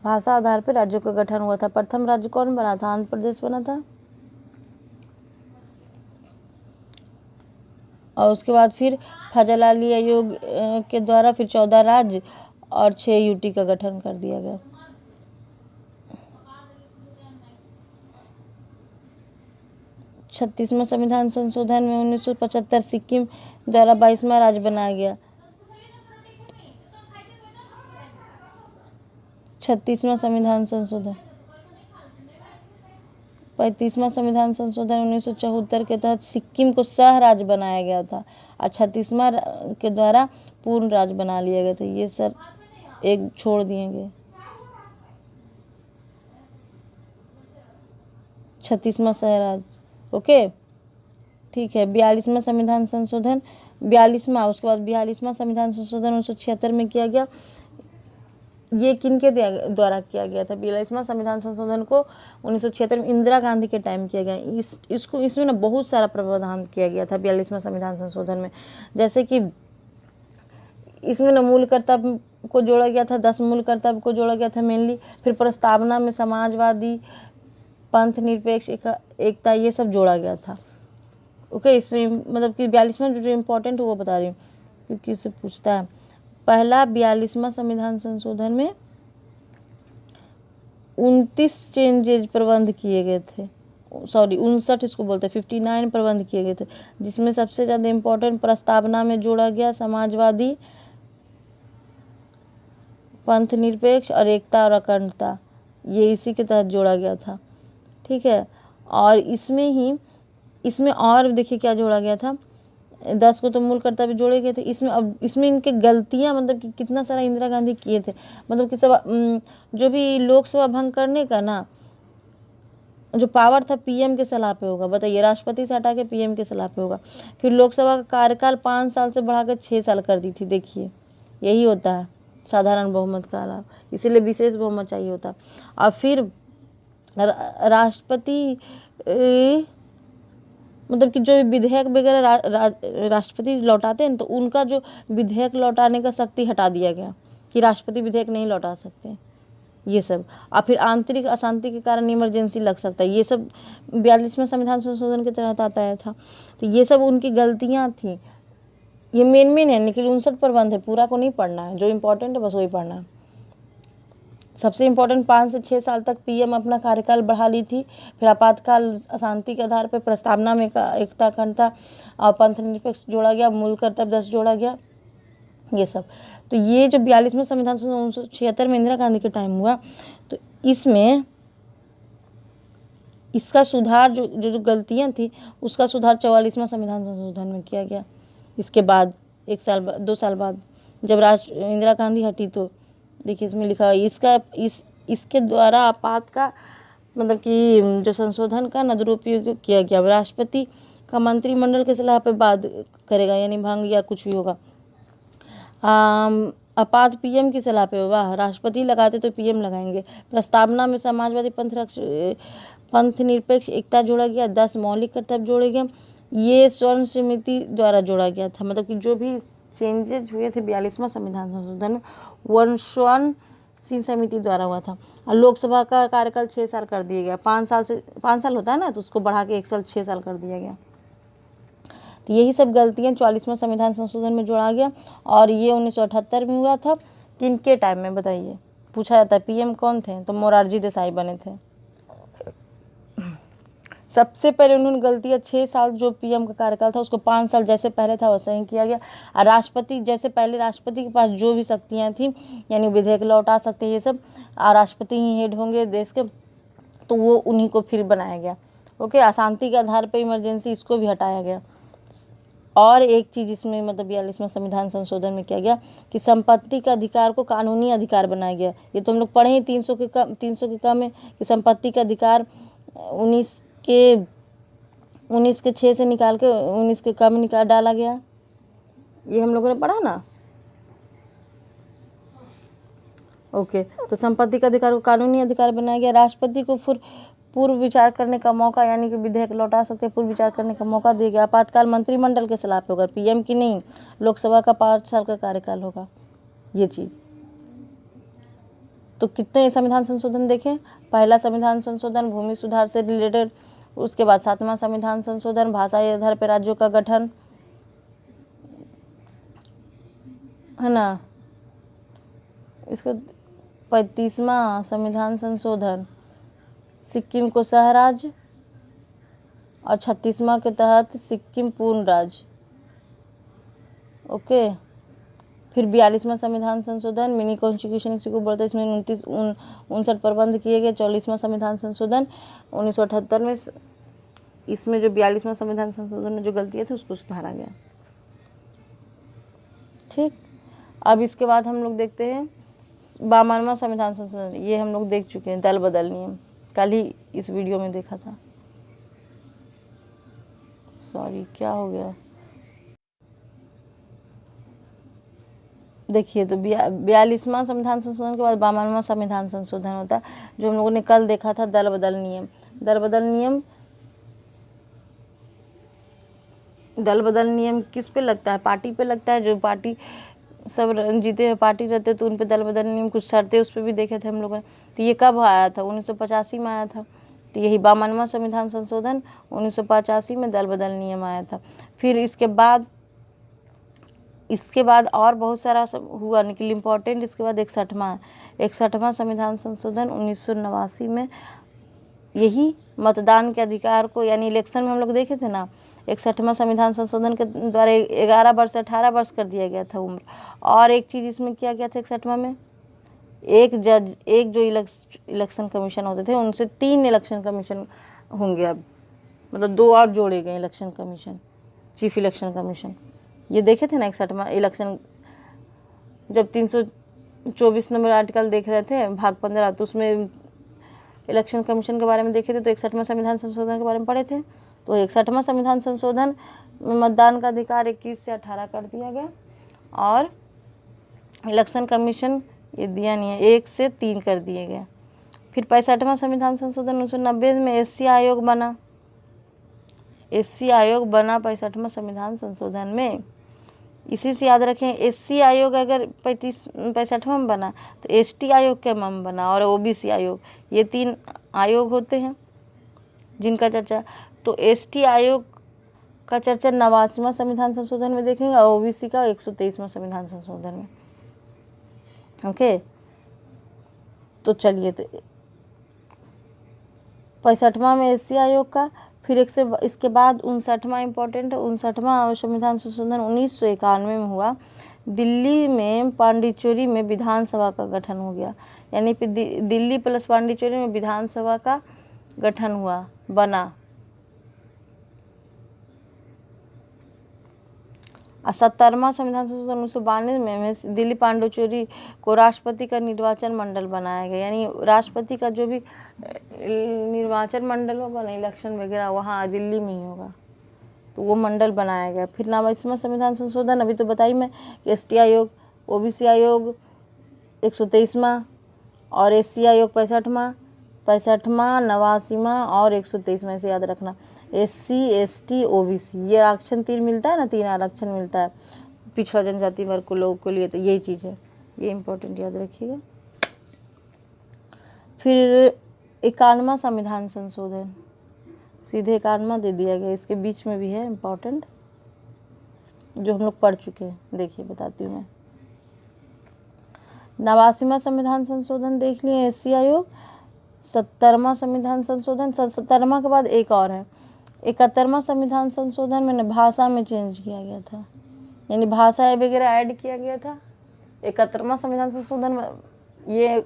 भाषा आधार पर राज्यों का गठन हुआ था। प्रथम राज्य कौन बना था? आंध्र प्रदेश बना था। और उसके बाद फिर फजलाली आयोग के द्वारा फिर 14 राज्य और 6 यूटी का गठन कर दिया गया। छत्तीसवां संविधान संशोधन में 1975 सिक्किम द्वारा 22वां राज्य बनाया गया। 36वां संविधान संशोधन 35वां संविधान संशोधन 1974 के तहत सिक्किम को सह राज्य बनाया गया था और 36वां के द्वारा पूर्ण राज्य बना लिया गया था। ये सर एक छोड़ दिए गए। 36वां सह राज्य। ओके, ठीक है। 42वां संविधान संशोधन 42वां, उसके बाद 42वां संविधान संशोधन 1976 में किया गया। ये किनके द्वारा किया गया था? 42वां संविधान संशोधन को 1976 में इंदिरा गांधी के टाइम किया गया। इसमें ना बहुत सारा प्रावधान किया गया था 42वां संविधान संशोधन में। जैसे कि इसमें ना मूल कर्तव्य को जोड़ा गया था, 10 मूल कर्तव्य को जोड़ा गया था मेनली। फिर प्रस्तावना में समाजवादी, पंथ निरपेक्ष, एकता, ये सब जोड़ा गया था। ओके, इसमें मतलब कि 42वां जो इम्पोर्टेंट है वो बता रही हूँ क्योंकि इससे पूछता है। पहला 42वां संविधान संशोधन में 29 चेंजेज प्रबंध किए गए थे। 59 इसको बोलते हैं, 59 प्रबंध किए गए थे, जिसमें सबसे ज़्यादा इम्पोर्टेंट प्रस्तावना में जोड़ा गया समाजवादी, पंथ निरपेक्ष और एकता और अखंडता। ये इसी के तहत जोड़ा गया था। ठीक है, और इसमें और देखिए क्या जोड़ा गया था। 10 को तो मूल कर्तव्य जोड़े गए थे। इसमें इनके गलतियां मतलब कि कितना सारा इंदिरा गांधी किए थे। मतलब कि जो भी लोकसभा भंग करने का ना जो पावर था पीएम के सलाह पे होगा। बताइए, राष्ट्रपति से हटा के पीएम के सलाह पे होगा। फिर लोकसभा का कार्यकाल 5 साल से बढ़ाकर 6 साल कर दी थी। देखिए, यही होता है साधारण बहुमत का लाभ, इसीलिए विशेष बहुमत चाहिए होता। और फिर राष्ट्रपति मतलब कि जो विधेयक वगैरह राष्ट्रपति लौटाते हैं तो उनका जो विधेयक लौटाने का शक्ति हटा दिया गया कि राष्ट्रपति विधेयक नहीं लौटा सकते, ये सब। और फिर आंतरिक अशांति के कारण इमरजेंसी लग सकता है। ये सब 42वां संविधान संशोधन के तहत आता था। तो ये सब उनकी गलतियाँ थी। ये मेन है, लेकिन 59 प्रबंध है, पूरा को नहीं पढ़ना है। जो इम्पोर्टेंट है बस वही पढ़ना है। सबसे इम्पोर्टेंट 5 से 6 साल तक पीएम अपना कार्यकाल बढ़ा ली थी। फिर आपातकाल अशांति के आधार पर प्रस्तावना में एकता, अखंडता और पंथ निरपेक्ष जोड़ा गया। मूल कर्तव्य 10 जोड़ा गया, ये सब। तो ये जो 42वां संविधान 1976 में इंदिरा गांधी के टाइम हुआ, तो इसमें इसका सुधार जो गलतियाँ थी उसका सुधार 44वां संविधान संशोधन में किया गया। इसके बाद 2 साल बाद जब इंदिरा गांधी हटी तो देखिए इसमें लिखा है इसके द्वारा आपात का मतलब कि जो संशोधन का ना दुरुपयोग किया गया। राष्ट्रपति का मंत्रिमंडल के सलाह पे बात करेगा, यानी भंग या कुछ भी होगा। आपात पीएम की सलाह पे होगा। राष्ट्रपति लगाते तो पीएम लगाएंगे। प्रस्तावना में समाजवादी, पंथ निरपेक्ष, एकता जोड़ा गया। 10 मौलिक कर्तव्य जोड़े गए। ये स्वर्ण समिति द्वारा जोड़ा गया था। मतलब कि जो भी चेंजेज हुए थे 42वां संविधान संशोधन में स्वर्ण समिति द्वारा हुआ था। और लोकसभा का कार्यकाल 6 साल कर दिया गया। 5 साल होता है ना, तो उसको बढ़ा के 1 साल 6 साल कर दिया गया। तो यही सब गलतियाँ 44वां संविधान संशोधन में जोड़ा गया। और ये 1978 में हुआ था। किनके टाइम में बताइए, पूछा जाता है। पीएम कौन थे? तो मोरारजी देसाई बने थे। सबसे पहले उन्होंने गलतियाँ 6 साल जो पीएम का कार्यकाल था उसको 5 साल जैसे पहले था वैसा ही किया गया। और राष्ट्रपति जैसे पहले राष्ट्रपति के पास जो भी शक्तियाँ थी यानी विधेयक लौटा सकते ये सब, और राष्ट्रपति ही हेड होंगे देश के, तो वो उन्हीं को फिर बनाया गया। ओके, अशांति के आधार पर इमरजेंसी इसको भी हटाया गया। और एक चीज़ इसमें मतलब 42वें संविधान संशोधन में किया गया कि संपत्ति के अधिकार को कानूनी अधिकार बनाया गया। ये तो हम लोग पढ़े ही 300 के कम में कि संपत्ति का अधिकार 19 के 6 से निकाल के 19 के कम निकाल डाला गया। ये हम लोगों ने पढ़ा ना। ओके, तो संपत्ति का अधिकार को कानूनी अधिकार बनाया गया। राष्ट्रपति को फिर पूर्व विचार करने का मौका, यानी कि विधेयक लौटा सकते पूर्व विचार करने का मौका दिया गया। आपातकाल मंत्रिमंडल के सलाह पे होगा, पीएम की नहीं। लोकसभा का 5 साल का कार्यकाल होगा। ये चीज़ तो कितने संविधान संशोधन देखें। पहला संविधान संशोधन भूमि सुधार से रिलेटेड, उसके बाद 7वां संविधान संशोधन भाषाई आधार पर राज्यों का गठन, है ना। इसको 35वां संविधान संशोधन सिक्किम को सहराज्य, और 36वां के तहत सिक्किम पूर्ण राज्य। ओके, फिर 42वां संविधान संशोधन मिनी कॉन्स्टिट्यूशन इसी को बोलते हैं। इसमें 59 प्रबंध किए गए। 44वां संविधान संशोधन 1978 में, इसमें जो 42वां संविधान संशोधन में जो गलतियाँ थी उसको सुधारा गया। ठीक, अब इसके बाद हम लोग देखते हैं 52वां संविधान संशोधन। ये हम लोग देख चुके हैं, दल बदल नियम, कल ही इस वीडियो में देखा था। सॉरी, क्या हो गया। देखिए, तो 42वां संविधान संशोधन के बाद 52वां संविधान संशोधन होता है, जो हम लोगों ने कल देखा था, दल बदल नियम। दल बदल नियम किस पे लगता है? पार्टी पे लगता है। जो पार्टी सब जीते हुए पार्टी रहते तो उन पे दल बदल नियम कुछ शर्तें उस पर भी देखे थे हम लोगों ने। तो ये कब आया था? 1985 में आया था। तो यही 52वां संविधान संशोधन 1985 में दल बदल नियम आया था। फिर इसके बाद और बहुत सारा सब हुआ निकल इम्पोर्टेंट। इसके बाद 61वां संविधान संशोधन 1989 में, यही मतदान के अधिकार को, यानी इलेक्शन में हम लोग देखे थे ना, 61वां संविधान संशोधन के द्वारा 11 वर्ष से 18 वर्ष कर दिया गया था उम्र। और एक चीज़ इसमें किया गया था 61वां में, एक जो इलेक्शन कमीशन होते थे उनसे 3 इलेक्शन कमीशन होंगे अब, मतलब 2 और जोड़े गए election commission, chief election commission. ये देखे थे ना 61वां इलेक्शन, जब 324 नंबर आर्टिकल देख रहे थे भाग 15, तो उसमें इलेक्शन कमीशन के बारे में देखे थे। तो 61वां संविधान संशोधन के बारे में पढ़े थे। तो 61वां संविधान संशोधन में मतदान का अधिकार 21 से 18 कर दिया गया, और इलेक्शन कमीशन ये दिया नहीं है, 1 से 3 कर दिए गए। फिर 65वां संविधान संशोधन 1990 में एससी आयोग बना। 65वां संविधान संशोधन में। इसी से याद रखें, एससी आयोग अगर 65वां में बना तो एसटी आयोग क्या में बना, और ओबीसी आयोग, ये 3 आयोग होते हैं जिनका चर्चा। तो एसटी आयोग का चर्चा 89वां संविधान संशोधन में देखेंगे, और ओबीसी का 123वां संविधान संशोधन में। ओके, तो चलिए, तो 65वां में एससी आयोग का, फिर इसके बाद 59वां इम्पोर्टेंट है। 59वां संविधान संशोधन 1991 में हुआ। दिल्ली में पांडिचेरी में विधानसभा का गठन हो गया, यानी फिर दिल्ली प्लस पांडिचेरी में विधानसभा का गठन हुआ, बना। 70वां संविधान संशोधन 1992 में दिल्ली पांडिचेरी को राष्ट्रपति का निर्वाचन मंडल बनाया गया, यानी राष्ट्रपति का जो भी निर्वाचन मंडल होगा ना, इलेक्शन वगैरह, वहाँ दिल्ली में ही होगा, तो वो मंडल बनाया गया। फिर 89वां संविधान संशोधन, अभी तो बताई मैं, एसटी आयोग, ओबीसी आयोग 123वां, और एससी आयोग 65वां, 89वां और 123वां, इसे याद रखना। एससी, एसटी, ओबीसी, ये आरक्षण 3 मिलता है ना, 3 आरक्षण मिलता है पिछड़ा जनजाति वर्ग को, लोगों के लिए। तो यही चीज़ है, ये इम्पोर्टेंट याद रखिएगा। फिर 91वां संविधान संशोधन, सीधे 91वां दे दिया गया, इसके बीच में भी है इम्पोर्टेंट, जो हम लोग पढ़ चुके हैं। देखिए, बताती हूँ मैं। 89वां संविधान संशोधन देख लिए, एससी आयोग। 70वां संविधान संशोधन, 70वां के बाद एक और है 71वां संविधान संशोधन में भाषा में चेंज किया गया था, यानी भाषा वगैरह ऐड किया गया था। 71वां संविधान संशोधन में ये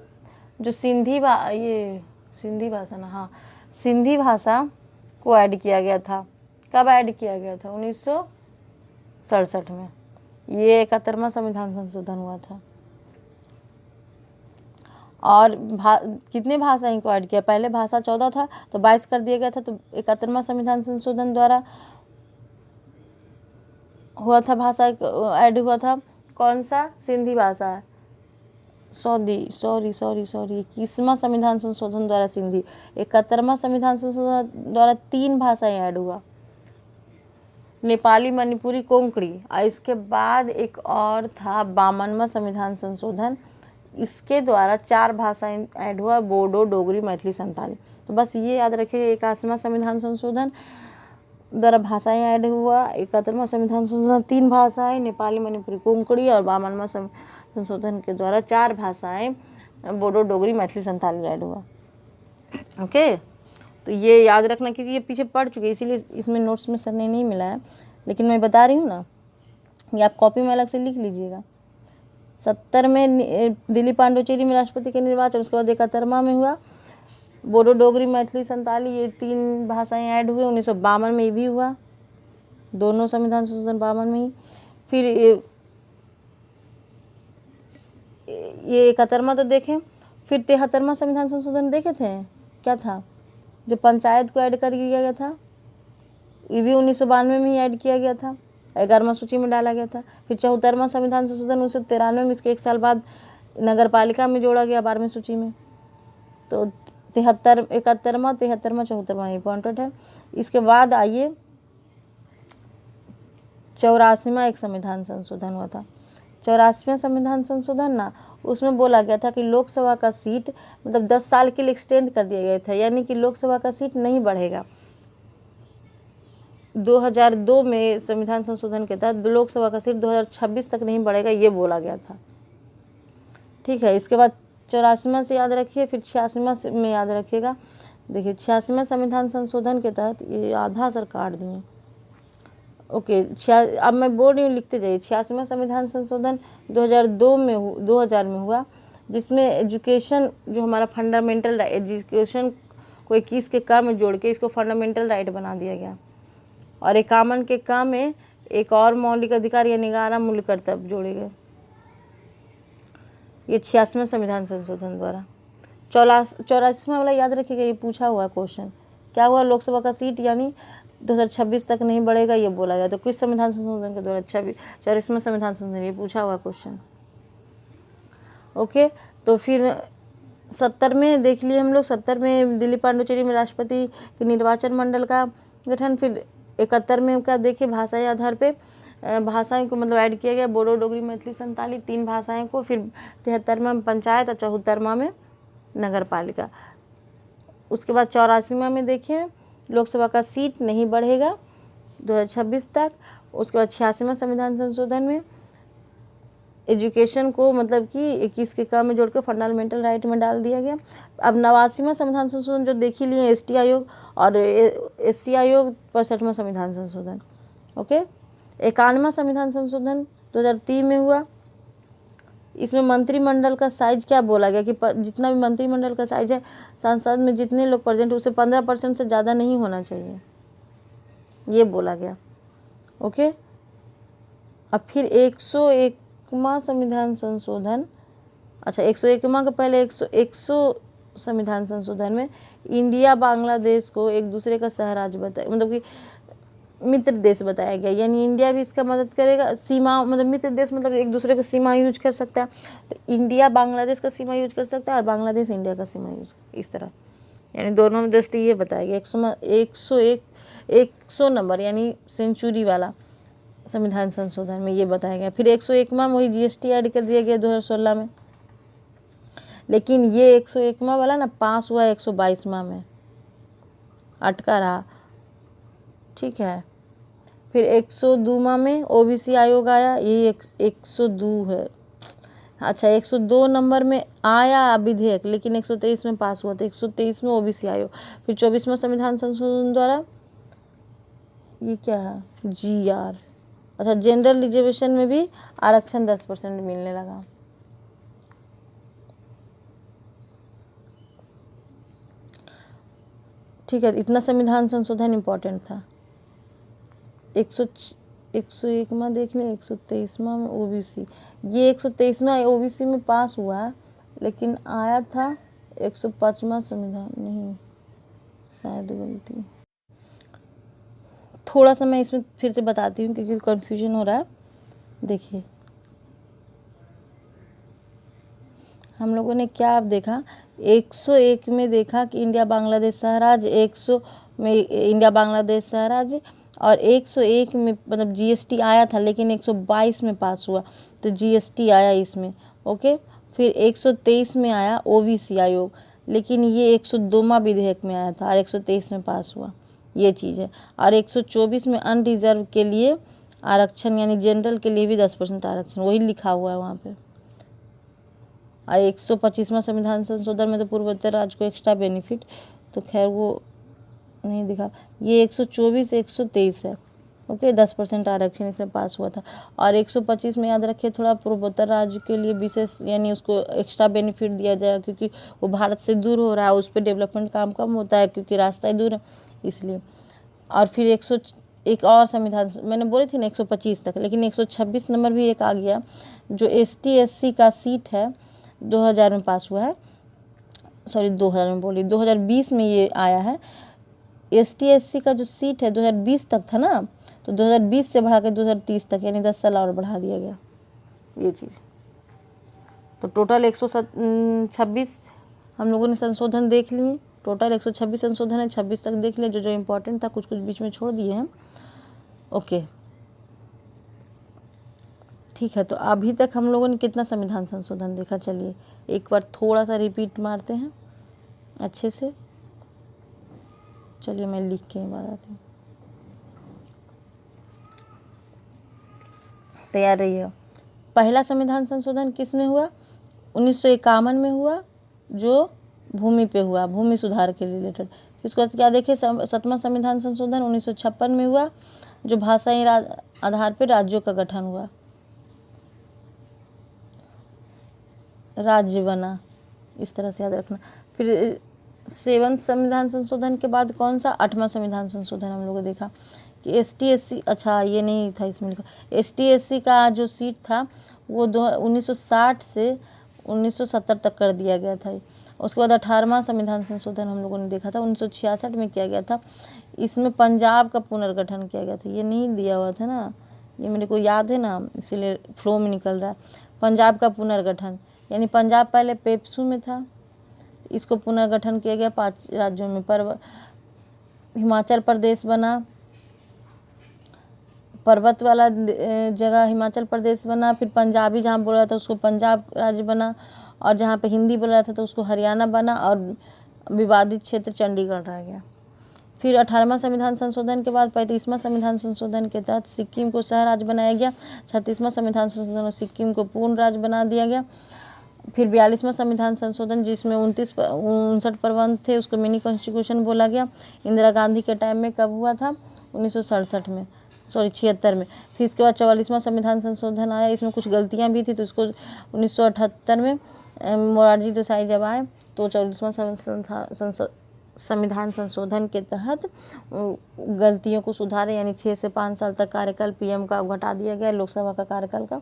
जो सिंधी भाषा ना, हाँ, सिंधी भाषा को ऐड किया गया था। कब ऐड किया गया था? 1967 में ये 71वां संविधान संशोधन हुआ था। और कितने भाषाएं को ऐड किया? पहले भाषा 14 था तो 22 कर दिया गया था, तो 71वां संविधान संशोधन द्वारा हुआ था, भाषा ऐड हुआ था। कौन सा? सिंधी भाषा। सॉरी 21वां संविधान संशोधन द्वारा सिंधी। 71वां संविधान संशोधन द्वारा 3 भाषाएं ऐड हुआ, नेपाली, मणिपुरी, कोंकणी। और इसके बाद एक और था 52वां संविधान संशोधन, इसके द्वारा 4 भाषाएं ऐड हुआ, बोडो, डोगरी, मैथिली, संताली। तो बस ये याद रखिएगा, 81वां संविधान संशोधन द्वारा भाषाएं ऐड हुआ, 71वां संविधान संशोधन 3 भाषाएं, नेपाली, मणिपुरी, कोंकणी, और 52वां संशोधन के द्वारा 4 भाषाएं, बोडो, डोगरी, मैथिली, संताली ऐड हुआ। ओके, तो ये याद रखना, क्योंकि ये पीछे पढ़ चुके, इसीलिए इसमें नोट्स में सर ने नहीं मिला है, लेकिन मैं बता रही हूँ ना, ये आप कॉपी में अलग से लिख लीजिएगा। 70 में दिल्ली पांडुचेरी में राष्ट्रपति के निर्वाचन, उसके बाद 71वां में हुआ बोडो, डोगरी, मैथिली, संताली, ये 3 भाषाएं ऐड हुए। 1952 में ये भी हुआ, दोनों संविधान संशोधन 52 में ही। फिर ये 71वां तो देखें, फिर 73वां संविधान संशोधन देखे थे, क्या था? जो पंचायत को ऐड कर दिया गया था, ये भी 1992 में ही ऐड किया गया था, 11वां सूची में डाला गया था। फिर 74वां संविधान संशोधन 1993 में, इसके 1 साल बाद नगर पालिका में जोड़ा गया 12वीं सूची में। तो 71वां, 74वां इम्पॉर्टेंट है। इसके बाद आइए 84वां एक संविधान संशोधन हुआ था। 84वां संविधान संशोधन ना, उसमें बोला गया था कि लोकसभा का सीट मतलब 10 साल के लिए एक्सटेंड कर दिया गया था, यानी कि लोकसभा का सीट नहीं बढ़ेगा। 2002 में संविधान संशोधन के तहत लोकसभा का सीट 2026 तक नहीं बढ़ेगा, ये बोला गया था। ठीक है, इसके बाद 84वां से याद रखिए, फिर 86वां में याद रखिएगा। देखिए 86वां संविधान संशोधन के तहत ये आधा सर काट दिए। ओके, अब मैं बोल रही हूँ, लिखते जाइए। 86वां संविधान संशोधन 2000 में हुआ, जिसमें एजुकेशन जो हमारा फंडामेंटल एजुकेशन को 21 के काम में जोड़ के इसको फंडामेंटल राइट बना दिया गया, और 51 के काम में एक और मौलिक अधिकार यानी 11 मूल्य कर्तव्य जोड़े गए। ये 86वां संविधान संशोधन द्वारा। 84वां वाला याद रखिएगा, ये पूछा हुआ क्वेश्चन, क्या हुआ? लोकसभा का सीट यानी 2026 तक नहीं बढ़ेगा, ये बोला गया। तो किस संविधान संशोधन के द्वारा? 84वां संविधान संशोधन, ये पूछा हुआ क्वेश्चन। ओके, तो फिर 70 में देख लिए हम लोग। 70 में दिल्ली पांडुचेरी में राष्ट्रपति के निर्वाचन मंडल का गठन। फिर 71 में क्या देखिए, भाषाई आधार पे भाषाएं को मतलब ऐड किया गया, बोडो, डोगरी, मैथिली, संताली, 3 भाषाएं को। फिर 73वां में पंचायत और 74वां में नगर पालिका। उसके बाद 84वां में देखिए, लोकसभा का सीट नहीं बढ़ेगा 2026 तक। उसके बाद 86वां संविधान संशोधन में एजुकेशन को मतलब कि 21 के काम में जोड़कर फंडामेंटल राइट में डाल दिया गया। अब 89वां संविधान संशोधन जो देख ही लिए, ST आयोग और SC आयोग, 65वां संविधान संशोधन। ओके, 91वां संविधान संशोधन 2003 में हुआ। इसमें मंत्रिमंडल का साइज क्या बोला गया कि जितना भी मंत्रिमंडल का साइज है, संसद में जितने लोग प्रेजेंट है, उसे 15% से ज़्यादा नहीं होना चाहिए, ये बोला गया। ओके, अब फिर 101वां संविधान संशोधन, अच्छा 101वां के पहले 100 संविधान संशोधन में इंडिया बांग्लादेश को एक दूसरे का सहराज्य बताया, मतलब कि मित्र देश बताया गया, यानी इंडिया भी इसका मदद करेगा। सीमा मतलब मित्र देश मतलब एक दूसरे का सीमा यूज कर सकता है, तो इंडिया बांग्लादेश का सीमा यूज कर सकता है और बांग्लादेश इंडिया का सीमा यूज, इस तरह, यानी दोनों में दोस्ती, ये बताया गया। 100 नंबर यानी सेंचुरी वाला संविधान संशोधन में ये बताया गया। फिर 101वां वही GST ऐड कर दिया गया 2016 में, लेकिन ये 101वां वाला ना पास हुआ 122वां में, अटका रहा। ठीक है, फिर 102वां में OBC आयोग आया, ये 102 है, अच्छा 102 नंबर में आया विधेयक, लेकिन 123 में पास हुआ, तो 123 में ओबीसी आयोग। फिर 24वां संविधान संशोधन द्वारा, ये क्या है, जीआर, अच्छा जनरल रिजर्वेशन में भी आरक्षण 10% मिलने लगा। ठीक है, इतना संविधान संशोधन इम्पोर्टेंट था। 101वां देख लें, 123वां में ओबीसी, ये 123वां ओबीसी में पास हुआ है, लेकिन आया था 105वां संविधान, नहीं शायद गलती, थोड़ा सा मैं इसमें फिर से बताती हूँ क्योंकि कन्फ्यूजन हो रहा है। देखिए हम लोगों ने क्या अब देखा, 101 में देखा कि इंडिया बांग्लादेश सहराज्य, 100 में इंडिया बांग्लादेश सहराज्य, और 101 में मतलब जीएसटी आया था, लेकिन 122 में पास हुआ, तो जीएसटी आया इसमें। ओके, फिर 123 में आया ओबीसी आयोग, लेकिन ये 102वां विधेयक में आया था और 123 में पास हुआ, ये चीज़ है। और 124 में अनरिजर्व के लिए आरक्षण, यानी जनरल के लिए भी 10% आरक्षण, वही लिखा हुआ है वहाँ पे। और 125वां संविधान संशोधन में तो पूर्वोत्तर राज्य को एक्स्ट्रा बेनिफिट, तो खैर वो नहीं दिखा। ये 124 123 है। ओके, 10% आरक्षण इसमें पास हुआ था। और 125 में याद रखिए, थोड़ा पूर्वोत्तर राज्य के लिए विशेष, यानी उसको एक्स्ट्रा बेनिफिट दिया जाएगा क्योंकि वो भारत से दूर हो रहा है, उस पर डेवलपमेंट काम कम होता है क्योंकि रास्ता ही दूर है, इसलिए। और फिर एक और संविधान, मैंने बोली थी ना 125 तक, लेकिन 126 नंबर भी एक आ गया, जो ST SC का सीट है, 2000 में पास हुआ है, सॉरी 2000 में बोली, 2020 में ये आया है। ST SC का जो सीट है 2020 तक था ना, तो 2020 से बढ़ा के 2030 तक, यानी 10 साल और बढ़ा दिया गया, ये चीज़। तो टोटल 126 हम लोगों ने संशोधन देख लिए, टोटल 126 संशोधन है, 26 तक देख लिए, जो जो इम्पोर्टेंट था, कुछ कुछ बीच में छोड़ दिए हैं। ओके, ठीक है, तो अभी तक हम लोगों ने कितना संविधान संशोधन देखा, चलिए एक बार थोड़ा सा रिपीट मारते हैं अच्छे से। चलिए मैं लिख के बताती हूँ, तैयार रहिए। पहला संविधान संशोधन किस में हुआ, 1951 में हुआ, जो भूमि पे हुआ, भूमि सुधार के रिलेटेड। इसके बाद क्या देखे, 7वां संविधान संशोधन 1956 में हुआ, जो भाषाई आधार पर राज्यों का गठन हुआ, राज्य बना, इस तरह से याद रखना। फिर 7वां संविधान संशोधन के बाद कौन सा, 8वां संविधान संशोधन हम लोगों ने देखा कि ST SC, अच्छा ये नहीं था इसमें लिखा, ST SC का जो सीट था वो 1960 से 1970 तक कर दिया गया था। उसके बाद 18वां संविधान संशोधन हम लोगों ने देखा था, 1966 में किया गया था। इसमें पंजाब का पुनर्गठन किया गया था, ये नहीं दिया हुआ था ना, ये मेरे को याद है ना, इसीलिए फ्लो में निकल रहा है। पंजाब का पुनर्गठन, यानी पंजाब पहले पेप्सू में था, इसको पुनर्गठन किया गया 5 राज्यों में, पर हिमाचल प्रदेश बना, पर्वत वाला जगह हिमाचल प्रदेश बना, फिर पंजाबी जहाँ बोला रहा था उसको पंजाब राज्य बना, और जहाँ पे हिंदी बोला रहा था तो उसको हरियाणा बना, और विवादित क्षेत्र चंडीगढ़ रह गया। फिर 18वां संविधान संशोधन के बाद 35वां संविधान संशोधन के तहत सिक्किम को सह राज्य बनाया गया। 36वां संविधान संशोधन में सिक्किम को पूर्ण राज्य बना दिया गया। फिर 42वां संविधान संशोधन, जिसमें 59 प्रबंध थे, उसको मिनी कॉन्स्टिट्यूशन बोला गया। इंदिरा गांधी के टाइम में कब हुआ था, 1967 में, सॉरी 76 में। फिर इसके बाद 44वां संविधान संशोधन आया, इसमें कुछ गलतियां भी थी, तो इसको 1978 में मोरारजी देसाई जब आए तो 44वां संविधान संशोधन के तहत गलतियों को सुधारे, यानी 6 से 5 साल तक कार्यकाल PM का घटा दिया गया, लोकसभा का कार्यकाल का।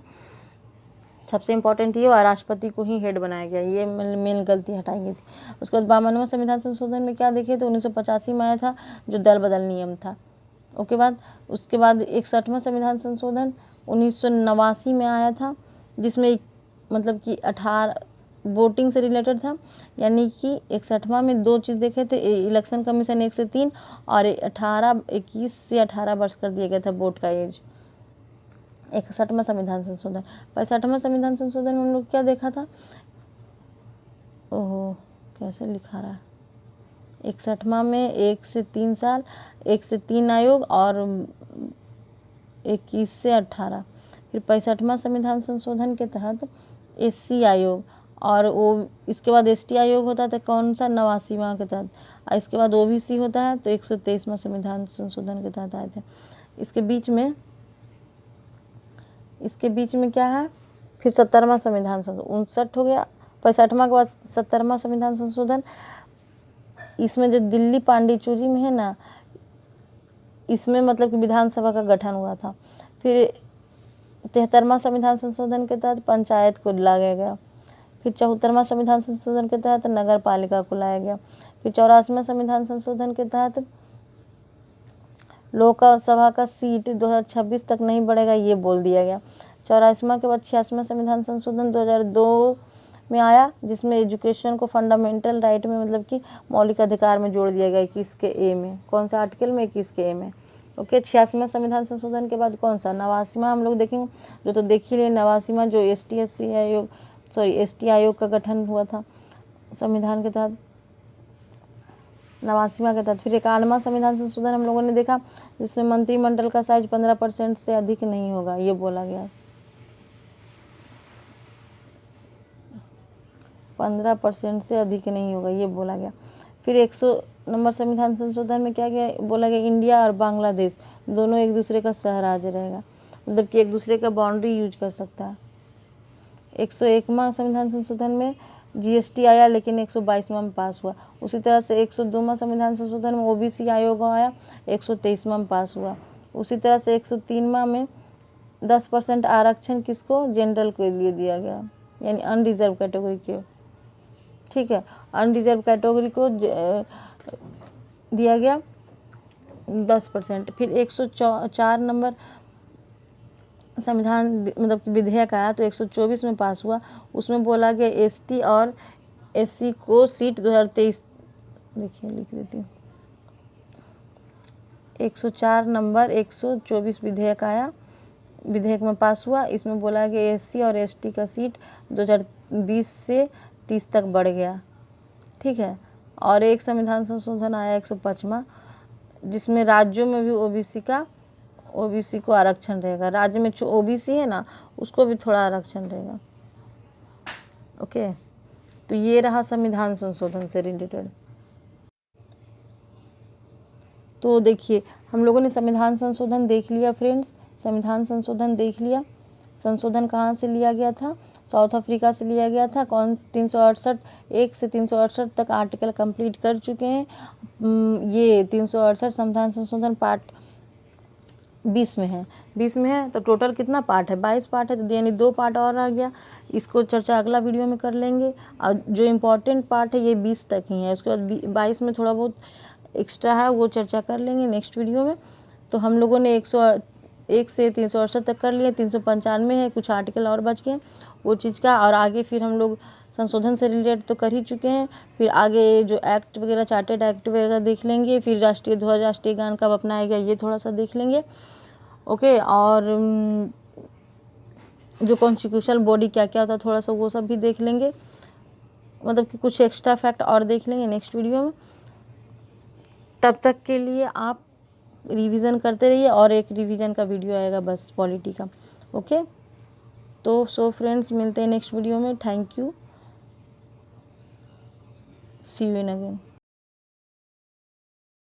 सबसे इम्पोर्टेंट ये, और राष्ट्रपति को ही हेड बनाया गया, ये मेन गलती हटाई गई थी। उसके बाद 52वां संविधान संशोधन में क्या देखे तो 1985 में आया था, जो दल बदल नियम था। उसके बाद 61वां संविधान संशोधन 1989 में आया था, जिसमें मतलब कि 18 वोटिंग से रिलेटेड था, यानी कि 61वां में 2 चीज़ देखे थे, इलेक्शन कमीशन 1 से 3, और 21 से 18 वर्ष कर दिया गया था वोट का एज। 61वां संविधान संशोधन। 65वां संविधान संशोधन में हम लोग क्या देखा था, ओहो कैसे लिखा रहा है, 61वां में 1 से 3 साल, 1 से 3 आयोग, और 21 से 18। फिर 65वां संविधान संशोधन के तहत SC आयोग, और वो इसके बाद ST आयोग होता है तो कौन सा 89वां के तहत, और इसके बाद OBC होता है तो 123वां संविधान संशोधन के तहत आए थे। इसके बीच में क्या है, फिर 70वां संविधान संशोधन, 59 हो गया, 65वां के बाद 70वां संविधान संशोधन। इसमें जो दिल्ली पांडिचेरी में है ना, इसमें मतलब कि विधानसभा का गठन हुआ था। फिर 73वां संविधान संशोधन के तहत पंचायत को लाया गया। फिर 74वां संविधान संशोधन के तहत नगर पालिका को लाया गया। फिर 84वां संविधान संशोधन के तहत लोकसभा का सीट 2026 तक नहीं बढ़ेगा, ये बोल दिया गया। 84वां के बाद 86वां संविधान संशोधन 2002 में आया, जिसमें एजुकेशन को फंडामेंटल राइट में मतलब कि मौलिक अधिकार में जोड़ दिया गया 21 के ए में। कौन सा आर्टिकल में? 21 के ए में। ओके, 86वां संविधान संशोधन के बाद कौन सा? 89वां हम लोग देखेंगे, जो तो देख ही लिए, 89वां जो ST आयोग का गठन हुआ था संविधान के तहत, 89वां के तहत। फिर 91वां संविधान संशोधन हम लोगों ने देखा, जिसमें मंत्रिमंडल का साइज 15% से अधिक नहीं होगा, ये बोला गया। 15% से अधिक नहीं होगा, ये बोला गया। फिर 100 नंबर संविधान संशोधन में क्या गया बोला गया, इंडिया और बांग्लादेश दोनों एक दूसरे का सह राज्य रहेगा, मतलब कि एक दूसरे का बाउंड्री यूज कर सकता है। 101वां संविधान संशोधन में GST आया, लेकिन 122वां में पास हुआ। उसी तरह से 102वां संविधान संशोधन में OBC आयोग आया, 123वां में पास हुआ। उसी तरह से 103वां में 10% आरक्षण किसको? जनरल के लिए दिया गया, यानी अनरिजर्व कैटेगरी के, ठीक है, अनरिजर्व कैटेगरी को दिया गया 10%। फिर 104 नंबर संविधान मतलब कि विधेयक आया तो 124 में पास हुआ। उसमें बोला गया ST और SC को सीट 2023, देखिए लिख देती हूँ, 104 नंबर 124 विधेयक आया, विधेयक में पास हुआ। इसमें बोला गया SC और ST का सीट 2020 से 30 तक बढ़ गया, ठीक है। और एक संविधान संशोधन आया 105वां, जिसमें राज्यों में भी OBC को आरक्षण रहेगा। राज्य में जो OBC है ना, उसको भी थोड़ा आरक्षण रहेगा। ओके, तो ये रहा संविधान संशोधन से रिलेटेड। तो देखिए, हम लोगों ने संविधान संशोधन देख लिया फ्रेंड्स, संविधान संशोधन देख लिया। संशोधन कहाँ से लिया गया था? साउथ अफ्रीका से लिया गया था। कौन? 368, 1 से 368 तक आर्टिकल कंप्लीट कर चुके हैं। ये 368 संविधान संशोधन पार्ट 20 में है, तो टोटल कितना पार्ट है? 22 पार्ट है, तो यानी 2 पार्ट और आ गया। इसको चर्चा अगला वीडियो में कर लेंगे। और जो इम्पोर्टेंट पार्ट है ये 20 तक ही है, उसके बाद 22 में थोड़ा बहुत एक्स्ट्रा है, वो चर्चा कर लेंगे नेक्स्ट वीडियो में। तो हम लोगों ने 101 से 368 तक कर लिए, 395 है, कुछ आर्टिकल और बच गए वो चीज़ का। और आगे फिर हम लोग संशोधन से रिलेटेड तो कर ही चुके हैं, फिर आगे जो एक्ट वगैरह, चार्टेड एक्ट वगैरह देख लेंगे। फिर राष्ट्रीय ध्वज, राष्ट्रीय गान कब अपनाया गया, ये थोड़ा सा देख लेंगे। ओके, और जो कॉन्स्टिट्यूशनल बॉडी क्या क्या होता है थोड़ा सा वो सब भी देख लेंगे, मतलब कि कुछ एक्स्ट्रा फैक्ट और देख लेंगे नेक्स्ट वीडियो में। तब तक के लिए आप रिवीजन करते रहिए, और एक रिवीजन का वीडियो आएगा बस पॉलिटी का। ओके, तो सो फ्रेंड्स, मिलते हैं नेक्स्ट वीडियो में। Thank you, see you in again.